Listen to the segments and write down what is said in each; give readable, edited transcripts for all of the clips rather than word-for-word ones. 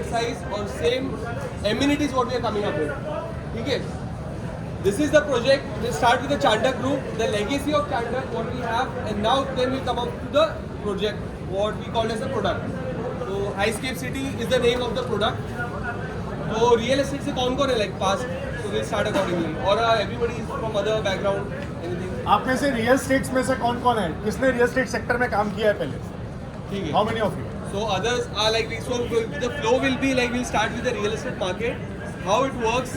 carpet size or same amenities what we are coming up with. Okay. This is the project. We start with the Chandak group, the legacy of Chandak, what we have, and now then we come up to the project, what we call as the product. So Highscape City is the name of the product. So real estate से कौन-कौन है like past? So we'll start accordingly. Or everybody is from other background, anything. आप में से real estates में से कौन कौन है, किसने रियल एस्टेट सेक्टर में काम किया है पहले? ठीक है. How many of you? So others are like, so the flow will be like, we'll start with the real estate market, how it works,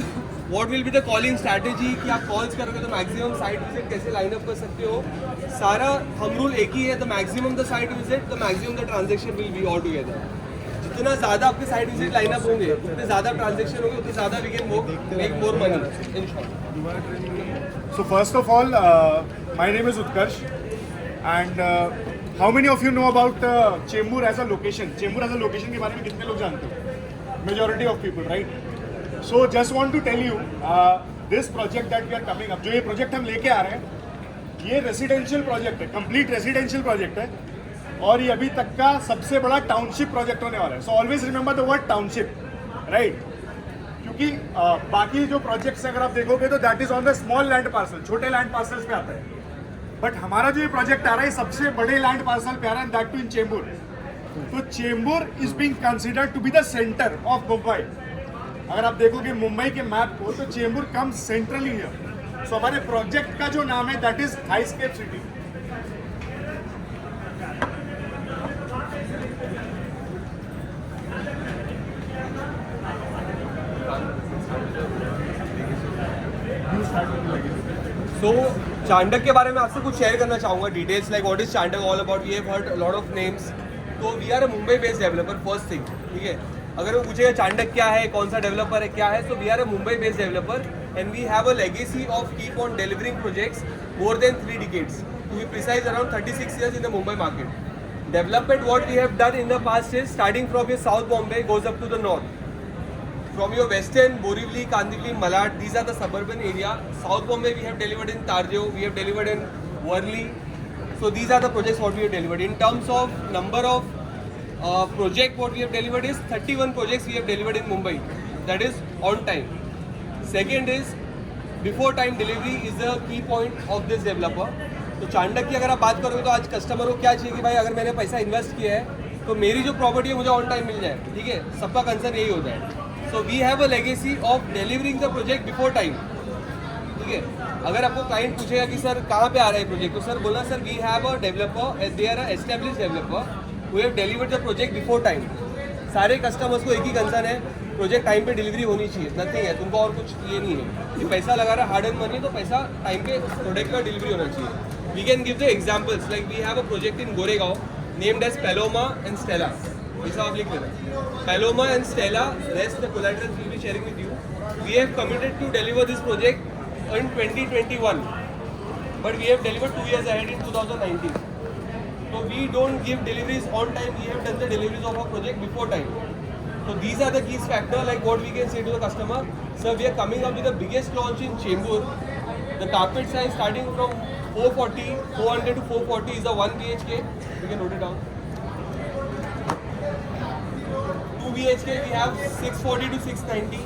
what will be the calling strategy, कि आप calls करोगे तो maximum site visit कैसे line up कर सकते हो, सारा हम रूल एक ही है, the maximum the site visit, the maximum the transaction will be all together. जितना ज़्यादा आपके site visit line up होंगे, उतने ज़्यादा transaction होंगे, उतने ज़्यादा we can make more money in short. So first of all, my name is Utkarsh, and how many of you know about Chembur as a location? Chembur as a location के बारे में कितने लोग जानते हो? Majority of people, right? So just want to tell you, this project that we are coming up, जो ये project हम लेके आ रहे हैं, ये residential project है, complete residential project है, और ये अभी तक का सबसे बड़ा टाउनशिप प्रोजेक्ट होने वाला है. So always remember the word township, right? क्योंकि बाकी जो प्रोजेक्ट्स अगर आप देखोगे तो that is on the small land parcel, छोटे लैंड पार्सल्स पे आता है. बट हमारा जो ये प्रोजेक्ट आ रहा है सबसे बड़े लैंड पार्सल पे आ रहा है, दैट टू इन चेंबूर. तो Chembur is being considered to be the centre of Mumbai. अगर आप देखोगे मुंबई के मैप को तो Chembur come centrally here. So हमारे प्रोजेक्ट का जो नाम है that is Highscape City. So Chandak के बारे में आपसे कुछ शेयर करना चाहूँगा details like what is Chandak all about. We have heard lot of names. तो we are a Mumbai based developer first thing. ठीक है, अगर वो पूछेगा चांडक क्या है, कौन सा डेवलपर है, क्या है, तो we are a Mumbai based developer and we have a legacy of keep on delivering projects more than 3 decades. To be precise around 36 years in the Mumbai market. Development what we have done in the past is starting from your South Bombay goes up to the north. From your western, Borivali, Kandivali, Malad, these are the suburban area. South Bombay we have delivered in Tarjeo, we have delivered in Worli. So these are the projects what we have delivered. In terms of number of project what we have delivered is 31 projects we have delivered in Mumbai. That is on time. Second is before time delivery is the key point of this developer. तो चांडक की अगर आप बात करोगे तो आज customer को क्या चाहिए कि भाई अगर मैंने पैसा इन्वेस्ट किया है तो मेरी जो प्रॉपर्टी है मुझे ऑन टाइम मिल जाए. ठीक है, सबका कंसर्न यही होता है. So we have a legacy of delivering the project before time. ठीक है, अगर आपको क्लाइंट पूछेगा कि सर कहाँ पे आ रहा है प्रोजेक्ट, तो सर बोलना sir we have a developer, they are a establish developer who have delivered the project before time. सारे कस्टमर्स को एक ही कंसर्न है, प्रोजेक्ट टाइम पे डिलीवरी होनी चाहिए. नथिंग है, तुमको और कुछ ये नहीं है कि पैसा लगा रहा है हार्ड एंड मनी, तो पैसा टाइम पे प्रोडक्ट का डिलीवरी होना चाहिए. We can give the examples like we have a project in Goregaon named as Paloma and Stella. ऐसा आप लिख लेना, Paloma and Stella. Rest the collaterals will be sharing with you. We have committed to deliver this project in 2021, but we have delivered 2 years ahead in 2019. So we don't give deliveries on time. We have done the deliveries of our project before time. So these are the key factors like what we can say to the customer. Sir, we are coming up with the biggest launch in Chembur. The carpet size starting from 400 to 440 is a 1 BHK. You can note it down. 2 BHK we have 640 to 690.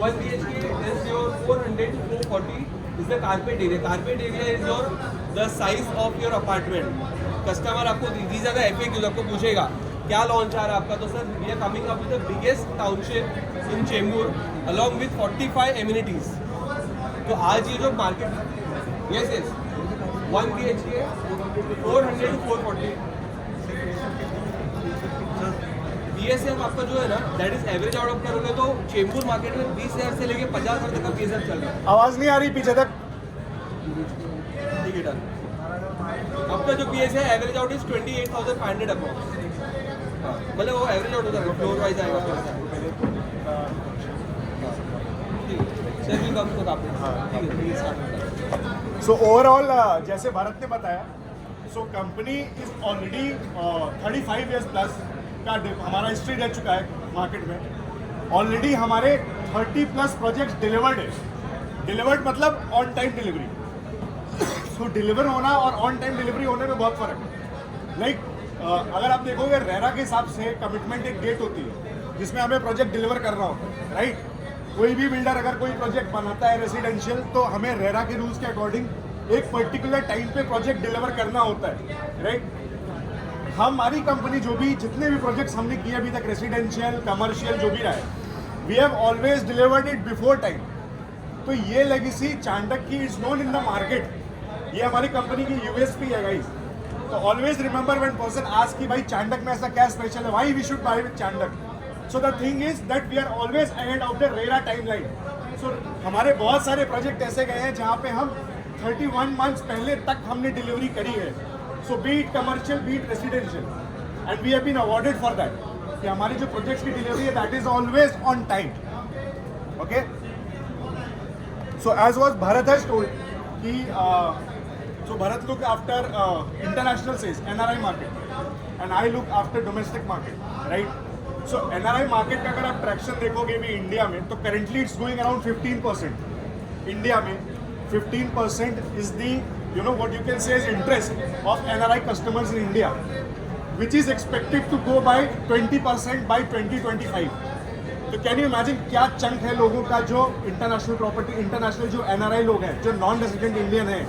1 BHK is your 400 to 440 is the carpet area. Carpet area is your the size of your apartment. Customer आपको these are the FAQs आपको पूछेगा क्या launch आ रहा है आपका, तो sir we are coming up with the biggest township in Chembur along with 45 amenities. तो आज ये जो market yes 1 BHK 400 to 440. BSF आपका जो है ना that is average out of करोगे तो चेंबूर मार्केट में 20,000 से लेके 50,000 तक का BSF चल रहा है. आवाज नहीं आ रही पीछे तक. ठीक है, डन. आपका जो BS है एवरेज आउट इज 28,500 अप्रॉक्स. मतलब वो एवरेज आउट होता है, फ्लोर वाइज आएगा. सर भी कम तो काफी ठीक है. स्टार्ट. सो ओवरऑल जैसे भारत ने बताया, so company is already 35 years plus का हमारा हिस्ट्री रह चुका है मार्केट में. ऑलरेडी हमारे 30+ प्रोजेक्ट्स डिलीवर्ड है. डिलीवर्ड मतलब on time delivery. So deliver होना और ऑन टाइम डिलीवरी होने में बहुत फ़र्क है. लाइक अगर आप देखोगे रेरा के हिसाब से कमिटमेंट एक डेट होती है जिसमें हमें प्रोजेक्ट डिलीवर करना होता है, राइट? कोई भी बिल्डर अगर कोई प्रोजेक्ट बनाता है रेजिडेंशियल, तो हमें रेरा के रूल्स के अकॉर्डिंग एक पर्टिकुलर टाइम पे प्रोजेक्ट डिलीवर करना होता है, राइट? हमारी कंपनी जो भी जितने भी प्रोजेक्ट्स हमने किए अभी तक, रेजिडेंशियल कमर्शियल जो भी रहा है, we have always delivered it before time. तो ये लेगेसी चांडक की is known in the market, ये हमारी कंपनी की यूएसपी है गाइस। तो always remember when person ask कि भाई चांडक में ऐसा क्या स्पेशल है, why we should buy with Chandak. So the thing is that we are always ahead of the RERA timeline. So हमारे बहुत सारे प्रोजेक्ट ऐसे गए हैं जहाँ पे हम 31 मंथ्स पहले तक हमने डिलीवरी करी है। So be it commercial, be it residential, and we have been awarded for that कि हमारी जो प्रोजेक्ट्स की डिलीवरी है that is always on time. Okay, so as was Bharat has told कि so Bharat look after international sales, NRI market, and I look after domestic market, right? So NRI market का अगर आप traction देखोगे भी India में, तो currently it's going around 15%. India में 15% is the, you know what you can say is interest of NRI customers in India, which is expected to go by 20% by 2025. तो can you imagine क्या chunk है लोगों का जो international property, international जो NRI लोग हैं, जो नॉन रेजिडेंट इंडियन है,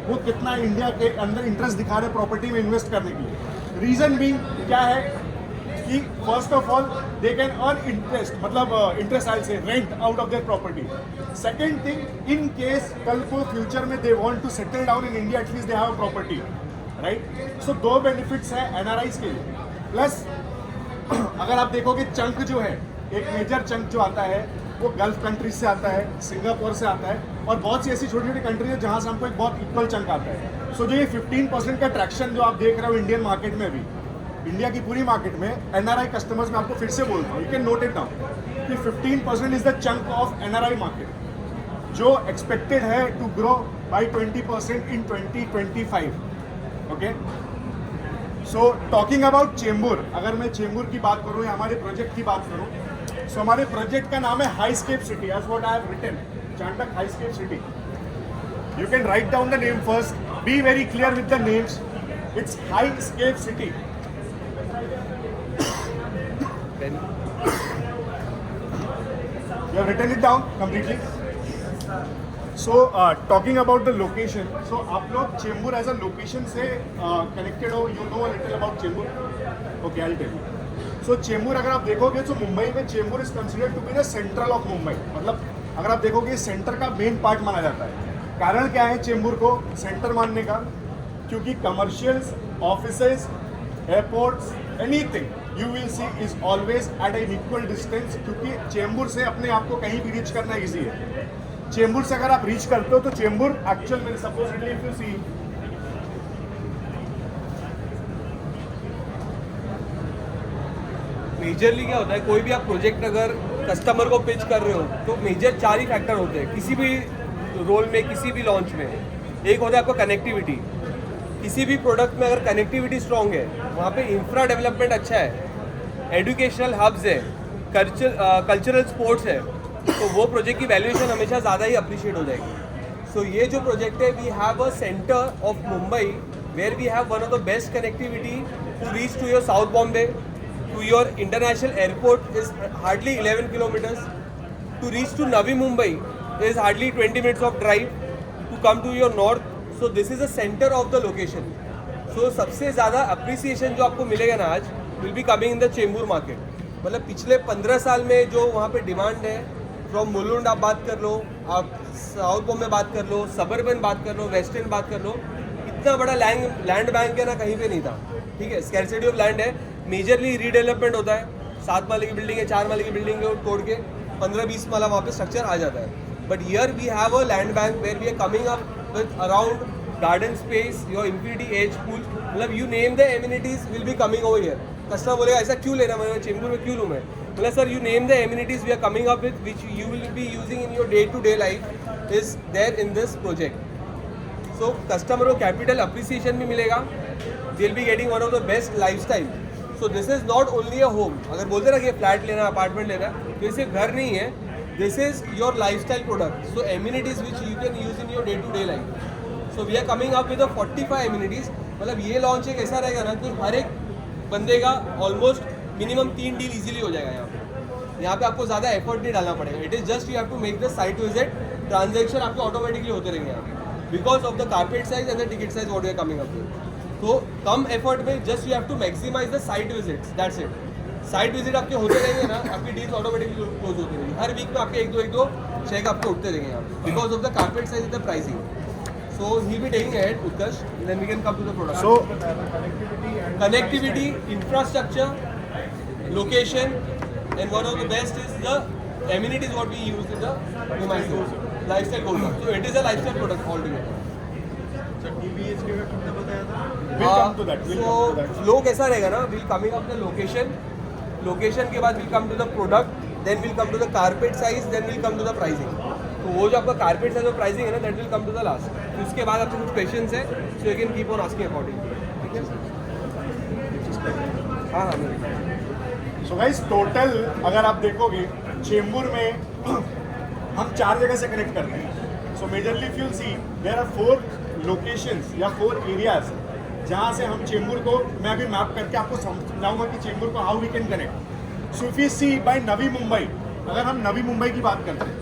वो कितना इंडिया के अंदर इंटरेस्ट दिखा रहे प्रॉपर्टी में इन्वेस्ट करने के लिए। रीजन भी क्या है कि first of all they can earn interest, मतलब interest I say rent out of their property. Second thing, in case कल को फ्यूचर में they want to settle down in India, at least they have property, right? So दो benefits है NRIs के लिए। Plus अगर आप देखोगे चंक जो है, एक मेजर चंक जो आता है वो गल्फ कंट्रीज से आता है, सिंगापुर से आता है, और बहुत सी ऐसी छोटी छोटी कंट्रीज है जहाँ से हमको एक बहुत इक्वल चंक आता है। सो जो ये 15% का ट्रैक्शन जो आप देख रहे हो इंडियन मार्केट में भी, इंडिया की पूरी मार्केट में NRI कस्टमर्स में, आपको फिर से बोलता हूँ, you can note it down कि 15% is the chunk of NRI market, जो एक्सपेक्टेड है to grow by 20% in 2025। Okay, so talking about Chembur, अगर मैं चेंबूर की बात करूँ या हमारे प्रोजेक्ट की बात करूँ, सो हमारे प्रोजेक्ट का नाम है Highscape City, as what I have written, Chandak Highscape City. You can write down the name first, be very clear with the names, it's Highscape City. You have written it down completely. So talking about the location, so आप लोग Chembur as a location से connected हो, you know a little about Chembur? Okay, I will tell you. So Chembur अगर आप देखोगे तो मुंबई में Chembur is considered to be the central of Mumbai, मतलब अगर आप देखोगे सेंटर का मेन पार्ट माना जाता है। कारण क्या है चेंबूर को सेंटर मानने का? क्योंकि commercials, offices, airports, anything you will see is always at an equal distance, क्योंकि चेंबूर से अपने आप को कहीं भी रीच करना ईजी है। चेंबूर से अगर आप रीच करते हो तो चेंबूर एक्चुअल में supposedly if you see, majorly क्या होता है, कोई भी आप प्रोजेक्ट अगर कस्टमर को पिच कर रहे हो तो मेजर 4 ही फैक्टर होते हैं किसी भी रोल में, किसी भी लॉन्च में। एक होता है आपका कनेक्टिविटी, किसी भी प्रोडक्ट में अगर कनेक्टिविटी स्ट्रॉन्ग है, वहाँ पे इंफ्रा डेवलपमेंट अच्छा है, एजुकेशनल हब्स है, कल्चरल स्पोर्ट्स है, तो वो प्रोजेक्ट की वैल्यूएशन हमेशा ज़्यादा ही अप्रिशिएट हो जाएगी। सो ये जो प्रोजेक्ट है, we have a centre of Mumbai where we have one of the best connectivity to reach to your south Bombay, to your international airport is hardly 11 kilometers, to reach to Navi Mumbai is hardly 20 minutes of drive, to come to your north, so this is the center of the location. So सबसे ज़्यादा appreciation जो आपको मिलेगा ना आज will be coming in the Chembur market। मतलब पिछले 15 साल में जो वहाँ पे डिमांड है, फ्रॉम मुलुंड आप बात कर लो, आप साउथ बॉम्बे बात कर लो, सबर्बन बात कर लो, वेस्टर्न बात कर लो, इतना बड़ा लैंड बैंक है ना कहीं पे नहीं था। ठीक है, स्कैरसिटी ऑफ लैंड है, मेजरली रीडेवलपमेंट होता है, 7 माले की बिल्डिंग है, 4 माले की बिल्डिंग है, तोड़ के 15-20 माला वहाँ पे स्ट्रक्चर आ जाता है। But here we have a land bank where we are coming up with around garden space, your infinity edge pool, मतलब you name the amenities will be coming over here. Customer बोलेगा ऐसा क्यों लेना, मैं चेंबूर में क्यों लूँ मैं? मतलब sir you name the amenities we are coming up with which you will be using in your day to day life is there in this project. So customer को कैपिटल अप्रिसिएशन भी मिलेगा, they will be getting one of the best life style. So this is not only a home, अगर बोलते ना कि flat लेना, apartment लेना, तो ये सिर्फ घर नहीं है, this is your life style product. So amenities which you can use in your day to day life. So we are coming up with 45 amenities. मतलब ये लॉन्च एक ऐसा रहेगा ना कि हर एक बंदे का ऑलमोस्ट मिनिमम 3 डील इजीली हो जाएगा यहाँ पे आपको ज़्यादा एफर्ट नहीं डालना पड़ेगा. It is just you have to make the site visit. Transaction आपके ऑटोमेटिकली होते रहेंगे यहाँ पे because of the carpet size and the ticket size what we are coming up with. तो कम एफर्ट में just you have to maximise the site visits. That's it. Site visit आपके होते रहेंगे ना, आपकी डील्स ऑटोमेटिकली क्लोज होती रहेंगी. हर वीक में आपके एक दो चेक आपको उठते रहेंगे यहाँ पे because of the carpet size and the pricing. So he'll be taking ahead, Utkarsh, then we can come to the product. So Connectivity, infrastructure, location, and one of the best is the amenities what we use in the Mumbai lifestyle goes up. So it is a lifestyle product altogether. we'll come to that. We'll So come to that. flow कैसा रहेगा ना? We'll coming up the location. Location के बाद we'll come to the product. Then we'll come to the carpet size. Then we'll come to the pricing. तो वो जो आपका carpet size और प्राइसिंग है ना, that will come to the last. तो उसके बाद आपको कुछ क्वेश्चंस है, so you can keep on asking accordingly. हाँ हाँ. सो गाइस टोटल अगर आप देखोगे चेंबूर में हम 4 जगह से कनेक्ट करते हैं. So majorly if you see there are 4 locations या 4 एरियाज जहाँ से हम चेंबूर को, मैं अभी मैप करके आपको समझाऊंगा कि चेंबूर को how we can connect. So if you see by Navi Mumbai, अगर हम नवी मुंबई की बात करते हैं,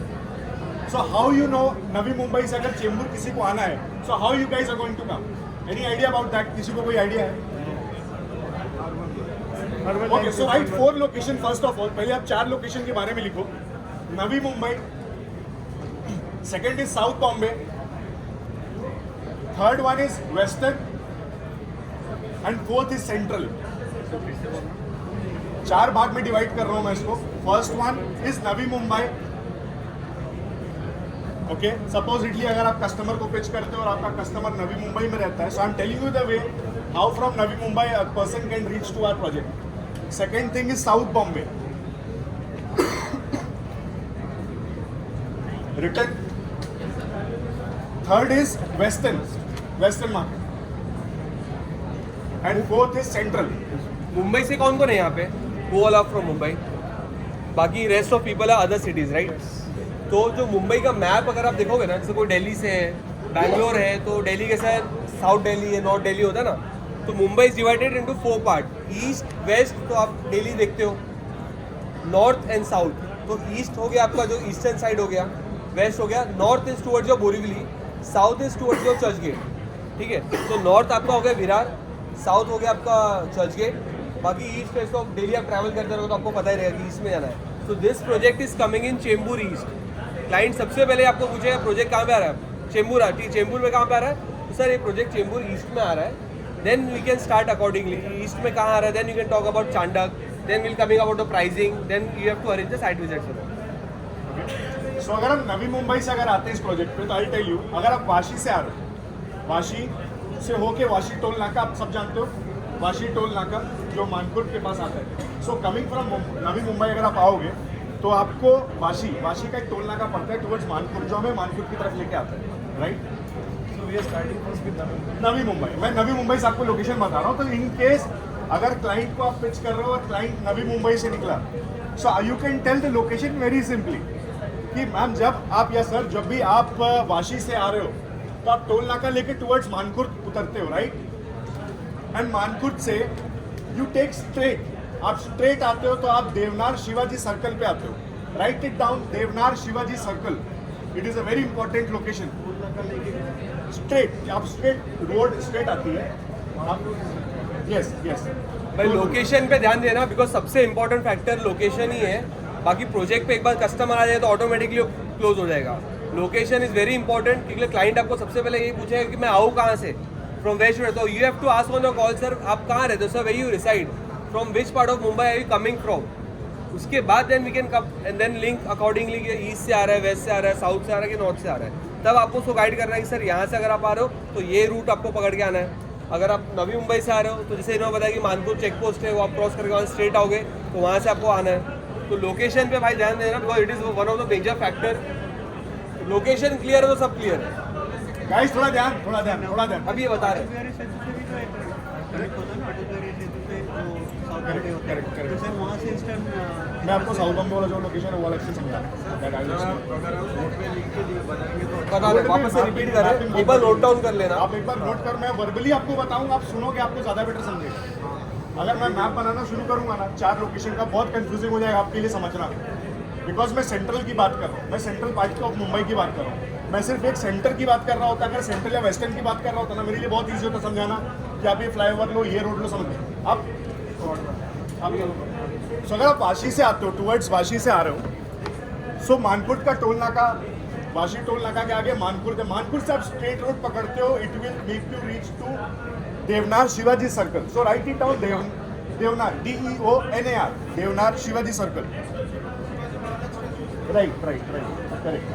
so how you know Navi Mumbai से अगर चेंबूर किसी को आना है, so how you guys are going to come? Any idea about that? किसी को कोई आइडिया है? Okay, so write 4 location. First of all पहले आप 4 लोकेशन के बारे में लिखो. Navi Mumbai, second is south Bombay, third one is western and fourth is central. 4 भाग में डिवाइड कर रहा हूं मैं इसको. First one is Navi Mumbai. Okay, supposedly अगर आप कस्टमर को पिच करते हो और आपका कस्टमर नवी मुंबई में रहता है, so I am telling you the way how from Navi Mumbai a person can reach to our project. Second thing is south Bombay. Return. Third is western market and fourth is central. Mumbai से कौन कौन है यहाँ पे? वो ऑल आर फ्रॉम मुंबई. बाकी rest of people are other cities, right? तो जो मुंबई का मैप अगर आप देखोगे ना, जैसे कोई दिल्ली से है, बैंगलोर है, तो दिल्ली कैसा है, साउथ दिल्ली है, नॉर्थ दिल्ली होता है ना. तो Mumbai is divided into 4 part. East west तो आप दिल्ली देखते हो, नॉर्थ एंड साउथ. तो ईस्ट हो गया आपका जो ईस्टर्न साइड हो गया, वेस्ट हो गया, north is towards your Borivali, south is towards your Churchgate. ठीक है, तो नॉर्थ आपका हो गया विरार, साउथ हो गया आपका चर्च गेट. बाकी ईस्ट वेस्ट ऑफ डेली आप ट्रैवल करते रहो तो आपको पता ही रहेगा कि ईस्ट में जाना है. तो this project is coming in Chembur east. Client सबसे पहले आपको पूछेगा प्रोजेक्ट कहाँ पे आ रहा है? चेंबूर. चेंबूर में कहाँ पे आ रहा है? तो सर ये प्रोजेक्ट चेंबूर ईस्ट में आ रहा है. Then we can start accordingly. East में कहाँ आ रहा है, then you can talk about Chandak, then will coming about the pricing, then you have to arrange the site visit. So अगर हम नवी मुंबई से अगर आते हैं इस प्रोजेक्ट पे, तो आई टेल यू, अगर आप वाशी से आ रहे हो, वाशी से होके वाशी टोल नाका, आप सब जानते हो वाशी टोल नाका जो मानकुट के पास आता है. सो कमिंग फ्रॉम नवी मुंबई अगर आप आओगे तो आपको वाशी का एक टोल नाका पड़ता है टुवर्ड्स मानकुट, जो हमें मानकुट की तरफ लेके आता है, right? So we are starting first with Navi Mumbai. मैं नवी मुंबई से आपको लोकेशन बता रहा हूँ. तो इन केस अगर क्लाइंट को आप पिच कर रहे हो और क्लाइंट नवी मुंबई से निकला, so you can tell the location very simply कि मैम जब आप या सर जब भी आप वाशी से आ रहे हो तो आप टोल नाका लेके टुवर्ड्स मानकुट उतरते हो, राइट? एंड मानकुट से यू टेक स्ट्रेट, आप स्ट्रेट आते हो तो आप देवनार शिवाजी सर्कल पे आते हो. Right it down, Deonar Shivaji circle. It is a very important location. Straight आप स्ट्रेट रोड स्ट्रेट आती है आप. यस भाई लोकेशन पे ध्यान देना, बिकॉज सबसे इंपॉर्टेंट फैक्टर लोकेशन ही है. बाकी प्रोजेक्ट पे एक बार कस्टमर आ जाए तो ऑटोमेटिकली क्लोज हो जाएगा. लोकेशन इज वेरी इंपॉर्टेंट, क्योंकि क्लाइंट आपको सबसे पहले यही पूछेगा कि मैं आऊँ कहाँ से, फ्रॉम वेस्ट. तो you have to ask on the call, sir आप कहाँ रहते हो, sir where you reside, from which part of Mumbai are you coming from. उसके बाद then we can come and then link accordingly कि ईस्ट से आ रहा है, वेस्ट से आ रहा है, साउथ से आ रहा है कि नॉर्थ से आ रहा है. तब आपको उसको गाइड करना है कि सर यहाँ से अगर आप आ रहे हो तो ये रूट आपको पकड़ के आना है. अगर आप नवी मुंबई से आ रहे हो तो जैसे इन्होंने बताया कि मानपुर चेक पोस्ट है, वो आप क्रॉस करके वहाँ स्ट्रेट आओगे तो वहाँ से आपको आना है. तो लोकेशन पे भाई ध्यान देना, because it is one of the major factor. Location clear है तो सब क्लियर है. गाइस थोड़ा ध्यान. अभी ये बता रहे हैं. मैं आपको साउथ बॉम्बे वाला जो लोकेशन है वो अलग से समझा. बता रहे, वापस से रिपीट कर रहे हैं, एक बार नोट डाउन कर लेना. आप एक बार नोट कर, मैं वर्बली आपको बताऊंगा, आप सुनोगे आपको ज़्यादा बेटर समझेगा. अगर मैं मैप बनाना शुरू करूंगा ना 4 लोकेशन का, बहुत कंफ्यूजिंग हो जाएगा आपके लिए समझना, बिकॉज मैं सेंट्रल की बात कर रहा हूँ, मैं सेंट्रल पार्ट ऑफ मुंबई की बात कर रहा हूँ। मैं सिर्फ एक सेंटर की बात कर रहा होता, अगर सेंट्रल या वेस्टर्न की बात कर रहा होता ना, मेरे लिए बहुत ईजी होता समझाना कि आप ये फ्लाईओवर लो, ये रोड लो, समझ गए आप। सो अगर आप वाशी से आते हो, टूवर्ड्स वाशी से आ रहे हो, सो मानपुर का टोल नाका, वाशी टोल नाका के आगे मानपुर है, मानपुर से आप स्ट्रेट रोड पकड़ते हो, it will make you reach to Deonar Shivaji circle. So write it down, Deonar, DEONAR, Deonar Shivaji circle. Right right right, correct.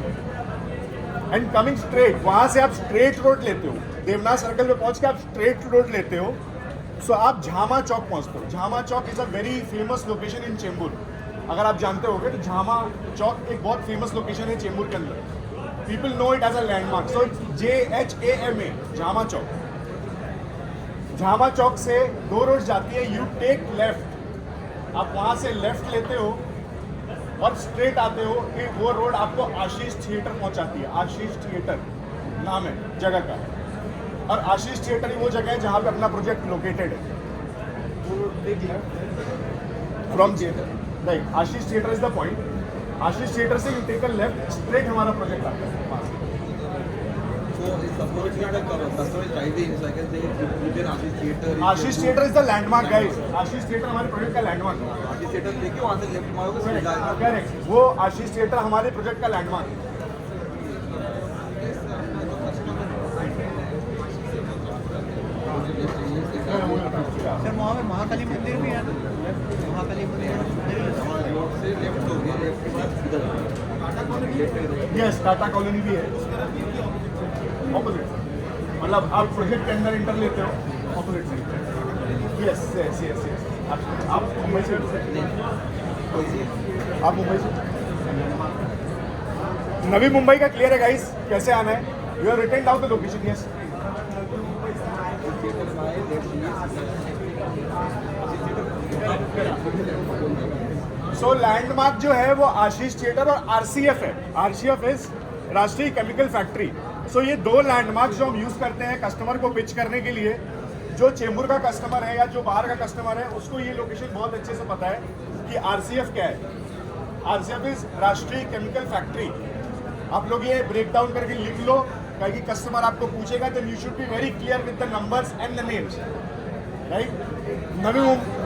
And coming straight, वहां से आप स्ट्रेट रोड लेते हो, देवनार सर्कल पे पहुंच के आप स्ट्रेट रोड लेते हो, सो आप झामा चौक पहुंचते हो। Jhama Chowk is a very famous location in Chembur. अगर आप जानते होगे तो झामा चौक एक बहुत फेमस लोकेशन है चेंबूर के अंदर। People know it as a landmark, so JHAMA, Jhama chowk. Jhama chowk से 2 रोड जाती है, यू टेक लेफ्ट, आप वहां से लेफ्ट लेते हो और स्ट्रेट आते हो, कि वो रोड आपको आशीष थिएटर पहुंचाती है। आशीष थिएटर नाम है जगह का, और आशीष थिएटर ही वो जगह है जहाँ पे अपना प्रोजेक्ट लोकेटेड है। From right, Ashish theatre is the point. Ashish theatre से you take a left, straight हमारा प्रोजेक्ट आता है वहाँ से। Ashish theatre is the landmark guys, Ashish theatre हमारे प्रोजेक्ट का लैंडमार्क है। करेक्ट, वो आशीष थिएटर हमारे प्रोजेक्ट का लैंडमार्क है। सर वहाँ पे महाकाली मंदिर भी है ना, महाकाली मंदिर। यस, टाटा कॉलोनी भी है ऑपोजिट, मतलब आप प्रोजेक्ट के अंदर इंटर लेते हो opposite side. Yes yes yes yes, आप मुंबई से, आप मुंबई से, नवी मुंबई का क्लियर है गाइस, कैसे आना है? You have written down the location. Yes, so landmark जो है वो आशीष थिएटर और RCF है। RCF is Rashtriya chemical factory. So ये 2 लैंडमार्क जो हम यूज करते हैं कस्टमर को पिच करने के लिए, जो चेंबूर का कस्टमर है या जो बाहर का कस्टमर है, उसको ये लोकेशन बहुत अच्छे से पता है कि RCF क्या है। RCF is Rashtriya chemical factory. आप लोग ये ब्रेक डाउन करके लिख लो, क्योंकि कस्टमर आपको पूछेगा, then you should be very clear with the numbers and the names, right. Navi Mumbai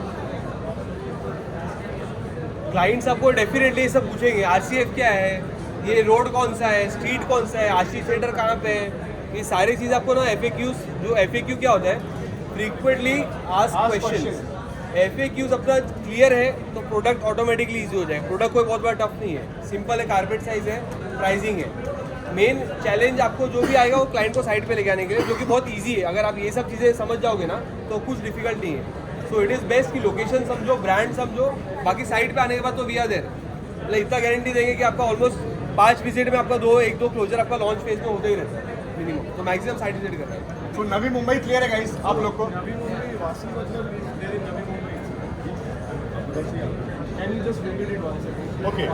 clients आपको डेफिनेटली ये सब पूछेंगे, RCF क्या है, ये रोड कौन सा है, स्ट्रीट कौन सा है, आशीष थिएटर कहाँ पे है, ये सारी चीज़ आपको ना FAQs, जो FAQ क्या होता है, फ्रीक्वेंटली आस्क्ड क्वेश्चंस। FAQs अपना क्लियर है तो प्रोडक्ट ऑटोमेटिकली ईजी हो जाएगा। प्रोडक्ट कोई बहुत बड़ा टफ नहीं है, सिंपल है, कारपेट साइज है, प्राइसिंग है। मेन चैलेंज आपको जो भी आएगा वो क्लाइंट को साइड पे लेके आने के लिए, जो कि बहुत ईजी है। अगर आप ये सब चीज़ें समझ जाओगे ना तो कुछ डिफिकल्ट नहीं है। सो इट इज़ बेस्ट कि लोकेशन समझो, ब्रांड समझो, बाकी साइड पे आने के बाद तो वी आर देयर। मतलब इतना गारंटी देंगे कि आपका ऑलमोस्ट 5 विजिट में आपका 1-2 क्लोजर आपका लॉन्च फेज में होते ही रहता है मिनिमम। तो मैक्सिमम साइड विजिट कर रहे हैं। तो नवी मुंबई क्लियर है गाइस आप लोग को? नवी मुंबई वासी मतलब Navi Mumbai. Okay,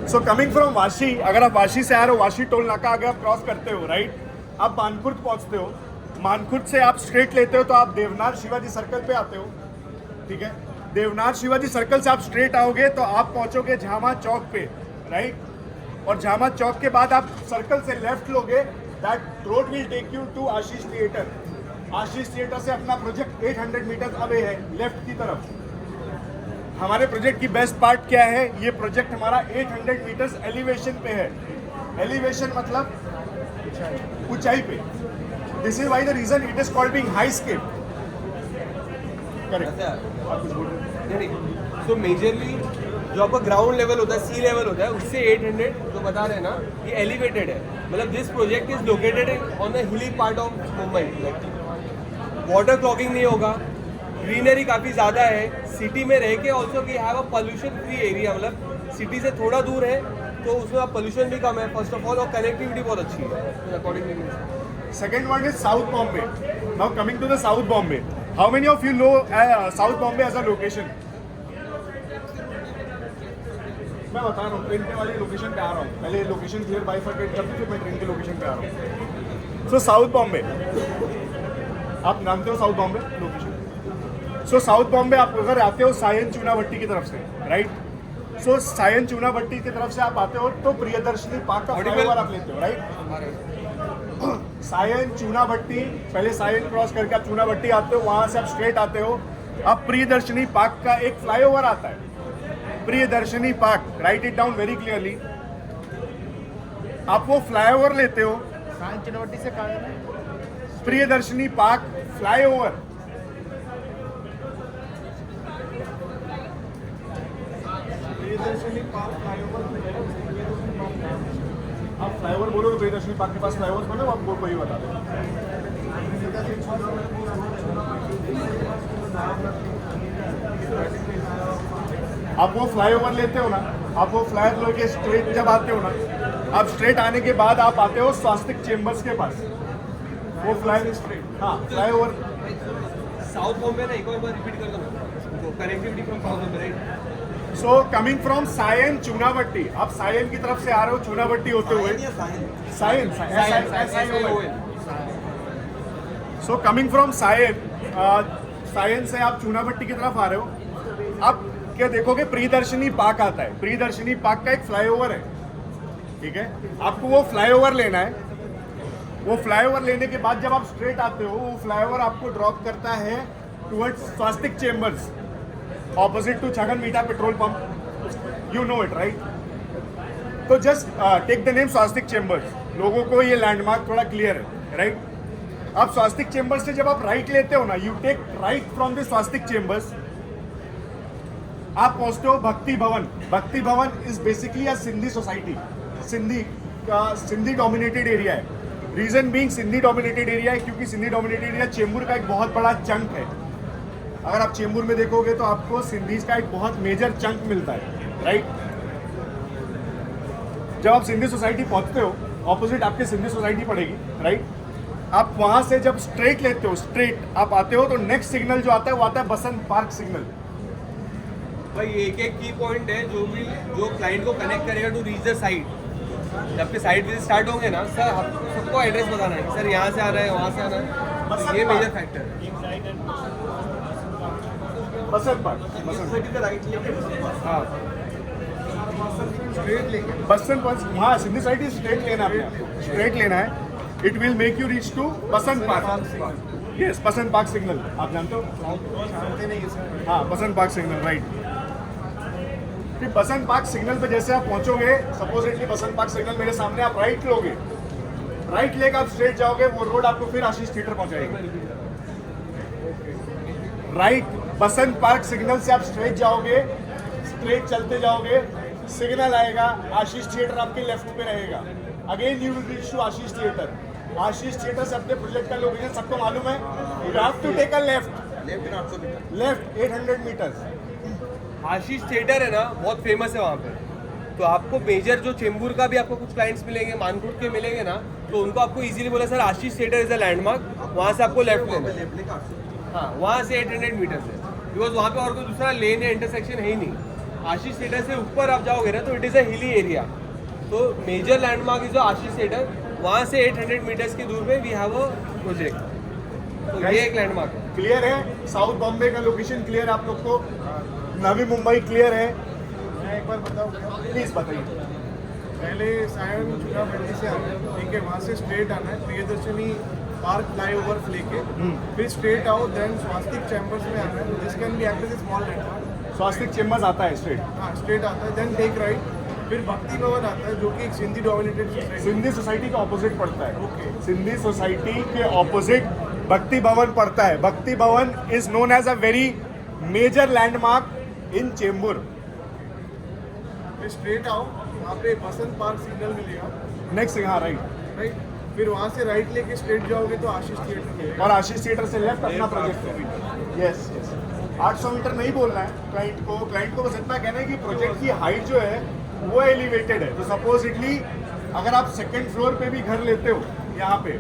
so coming from Vashi, अगर आप वाशी से आ रहे हो, वाशी टोल नाका अगर आप क्रॉस करते हो, राइट, आप मानकुर्द पहुंचते हो। मानकुर्द से आप स्ट्रेट लेते हो तो आप देवनार शिवाजी सर्कल पे आते हो, ठीक है। देवनार शिवाजी सर्कल से आप स्ट्रेट आओगे तो आप पहुंचोगे झामा चौक पे, राइट। और झामा चौक के बाद आप सर्कल से लेफ्ट लोगे, that road will take you to Ashish theatre. Ashish theatre से अपना प्रोजेक्ट 800 मीटर अवे है लेफ्ट की तरफ। हमारे प्रोजेक्ट की बेस्ट पार्ट क्या है, ये प्रोजेक्ट हमारा 800 मीटर्स एलिवेशन पे है। एलिवेशन मतलब ऊंचाई पे। This is why the reason it is called being high scape. Correct, आप कुछ बोल रहे हैं? तो मेजरली जो आपका ग्राउंड लेवल होता है, सी लेवल होता है, उससे 800 जो बता रहे हैं ना, ये एलिवेटेड है। मतलब this project is located on the hilly part of Mumbai. Water clogging नहीं होगा, ग्रीनरी काफ़ी ज़्यादा है, सिटी में रह के also we have a pollution free area. मतलब सिटी से थोड़ा दूर है तो उसमें आप पोल्यूशन भी कम है फर्स्ट ऑफ ऑल, और कनेक्टिविटी बहुत अच्छी है accordingly. Second one is South Bombay. Now coming to the South Bombay. How many of you know South Bombay as a location? मैं बता रहा हूँ, ट्रेन के वाली लोकेशन पे आ रहा हूँ। पहले लोकेशन क्लियर बाइफरकेट करके फिर मैं ट्रेन के लोकेशन पे आ रहा हूँ। सो साउथ बॉम्बे, आप जानते हो साउथ बॉम्बे लोकेशन? सो साउथ बॉम्बे आप अगर आते हो सायन चूना भट्टी की तरफ से, राइट? सो सायन चूना भट्टी की तरफ से आप आते हो तो प्रियदर्शनी पार्क का फ्लाईओवर आप लेते हो, राइट? सायन चूना भट्टी, पहले सायन क्रॉस करके आप चूना भट्टी आते हो, वहां से आप स्ट्रेट आते हो, अब प्रियदर्शनी पार्क का एक फ्लाईओवर आता है, Priyadarshini park, right it down very clearly. आप वो फ्लाईओवर लेते हो, सायन चिनवट्टी से कहाँ जाना है? Priyadarshini park flyover, Priyadarshini park flyover, आप फ्लाईओवर बोलोगे प्रियदर्शनी पार्क के पास फ्लाईओवर बने, आपको कोई बता दो। आप वो फ्लाईओवर लेते हो ना, आप वो फ्लाईओवर लेके स्ट्रेट जब आते हो ना, आप स्ट्रेट आने के बाद आप आते हो स्वास्तिक चेम्बर्स के पास, वो फ्लाई स्ट्रेट, हाँ फ्लाईओवर। साउथ बॉम्बे ना, एक और बार रिपीट कर दो connectivity from south Bombay, right? So coming from Sion Chuna Bhatti, आप सायन की तरफ से आ रहे हो चूना भट्टी होते हुए, Sion so coming from Sion, Sion से आप चूना भट्टी की तरफ आ रहे हो, आप क्या देखोगे प्रियदर्शनी पार्क आता है, प्रियदर्शनी पार्क का एक फ्लाईओवर है, ठीक है? आपको वो फ्लाईओवर लेना है, वो फ्लाईओवर लेने के बाद जब आप स्ट्रेट आते हो, वो फ्लाईओवर आपको ड्रॉप करता है towards Swastik chambers, opposite to Chhagan Mitha petrol pump, you know it right? तो just take the name Swastik chambers, लोगों को ये लैंडमार्क थोड़ा क्लियर है, राइट? आप स्वास्तिक चेम्बर्स से जब आप राइट लेते हो ना, you take right from the Swastik chambers, आप पहुंचते हो Bhakti Bhavan. Bhakti Bhavan is basically a Sindhi society, Sindhi dominated area है। Reason being Sindhi dominated area है क्योंकि सिंधी डोमिनेटेड एरिया चेंबूर का एक बहुत बड़ा चंक है। अगर आप चेंबूर में देखोगे तो आपको सिंधीज का एक बहुत मेजर चंक मिलता है, राइट? जब आप सिंधी सोसाइटी पहुंचते हो, ऑपोजिट आपके सिंधी सोसाइटी पड़ेगी, राइट? आप वहां से जब स्ट्रेट लेते हो, स्ट्रेट आप आते हो तो नेक्स्ट सिग्नल जो आता है वो आता है बसंत पार्क सिग्नल। भाई एक एक की पॉइंट है जो क्लाइंट को कनेक्ट करेगा टू रीच द साइट। जब आपके साइट विजिट स्टार्ट होंगे ना सर, सबको एड्रेस बताना है कि सर यहाँ से आना है, वहाँ से आना है, बसंत ये पार्क। मेजर फैक्टर है। बसंत पार्क, हाँ बसंत पार्क, हाँ सिंधी सोसाइटी स्ट्रेट लेना है आपको, स्ट्रेट लेना है। It will make you reach to Basant park. Yes, Basant park signal आप जानते हो? हाँ बसंत पार्क सिग्नल, राइट। फिर बसंत पार्क सिग्नल पे जैसे आप पहुंचोगे, सपोजिटली बसंत पार्क सिग्नल मेरे सामने, आप राइट लोगे, राइट लेकर आप स्ट्रेट जाओगे, वो रोड आपको फिर आशीष थिएटर पहुंचाएगी। राइट बसंत पार्क सिग्नल से आप स्ट्रेट जाओगे, स्ट्रेट चलते जाओगे, सिग्नल आएगा, आशीष थिएटर आपके लेफ्ट पे रहेगा। Again you will reach to Ashish theatre. Ashish theatre से अपने प्रोजेक्ट का लोकेशन सबको मालूम है, you have to take a left 800 metres. Ashish theatre है ना, बहुत फेमस है वहाँ पे। तो आपको मेजर जो चेंबूर का भी आपको कुछ क्लाइंट्स मिलेंगे, मानकुट के मिलेंगे ना, तो उनको आपको इजीली बोला sir Ashish theatre is a landmark, वहाँ से आपको लेफ्ट लेना है। हाँ वहाँ से 800 मीटर्स है, बिकॉज वहाँ पे और कोई दूसरा लेन या इंटरसेक्शन है ही नहीं। आशीष थिएटर से ऊपर आप जाओगे ना तो it is a hilly area, तो major landmark is Ashish theatre, वहाँ से 800 मीटर्स की दूर पे वी हैव अ प्रोजेक्ट, तो ये एक लैंडमार्क है। क्लियर है? साउथ बॉम्बे का लोकेशन क्लियर आप लोग को? नवी मुंबई क्लियर है? मैं एक बार बताऊँ प्लीज बताइए। पहले सायन चूना भट्टी से आना है, ठीक है? वहाँ से स्ट्रेट आना है प्रियदर्शनी पार्क फ्लाईओवर लेके, फिर स्ट्रेट आओ, देन स्वास्तिक चैम्बर्स में आना है, this can be act as small landmark. Swastik chambers आता है स्ट्रेट, हाँ स्ट्रेट आता है, देन टेक राइट, फिर भक्ति भवन आता है जो कि एक Sindhi dominated society. Sindhi society के ऑपोजिट पड़ता है। ओके। सिंधी सोसाइटी के ऑपोजिट भक्ति भवन पड़ता है। Bhakti Bhavan is known as a very major landmark in Chembur. फिर स्ट्रेट आओ, वहाँ पे बसंत पार्क सिग्नल मिलेगा, नेक्स्ट, हाँ राइट, राइट? फिर वहाँ से राइट लेके स्ट्रेट जाओगे तो आशीष थिएटर मिलेगा। और आशीष थिएटर से लेफ्ट अपना प्रोजेक्ट है। यस यस, 800 मीटर नहीं बोलना है क्लाइंट को बस इतना कहना है कि प्रोजेक्ट की हाइट जो है वो एलिवेटेड है। तो सपोजिटली अगर आप सेकंड फ्लोर पे भी घर लेते हो यहाँ पे,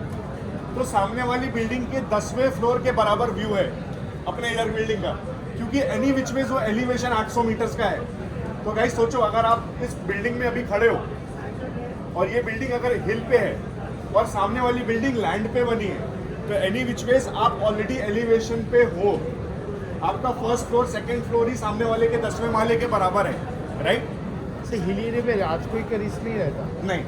तो सामने वाली बिल्डिंग के 10वें फ्लोर के बराबर व्यू है अपने इधर बिल्डिंग का, क्योंकि एनी विच वेज वो एलिवेशन 800 मीटर्स का है। तो गाइस सोचो, अगर आप इस बिल्डिंग में अभी खड़े हो और ये बिल्डिंग अगर हिल पे है और सामने वाली बिल्डिंग लैंड पे बनी है, तो एनी विच वेज आप ऑलरेडी एलिवेशन पे हो। आपका फर्स्ट फ्लोर सेकंड फ्लोर ही सामने वाले के 10वें माले के बराबर है, राइट? से हिल एरिया में रात को का रिस्क नहीं रहता। नहीं,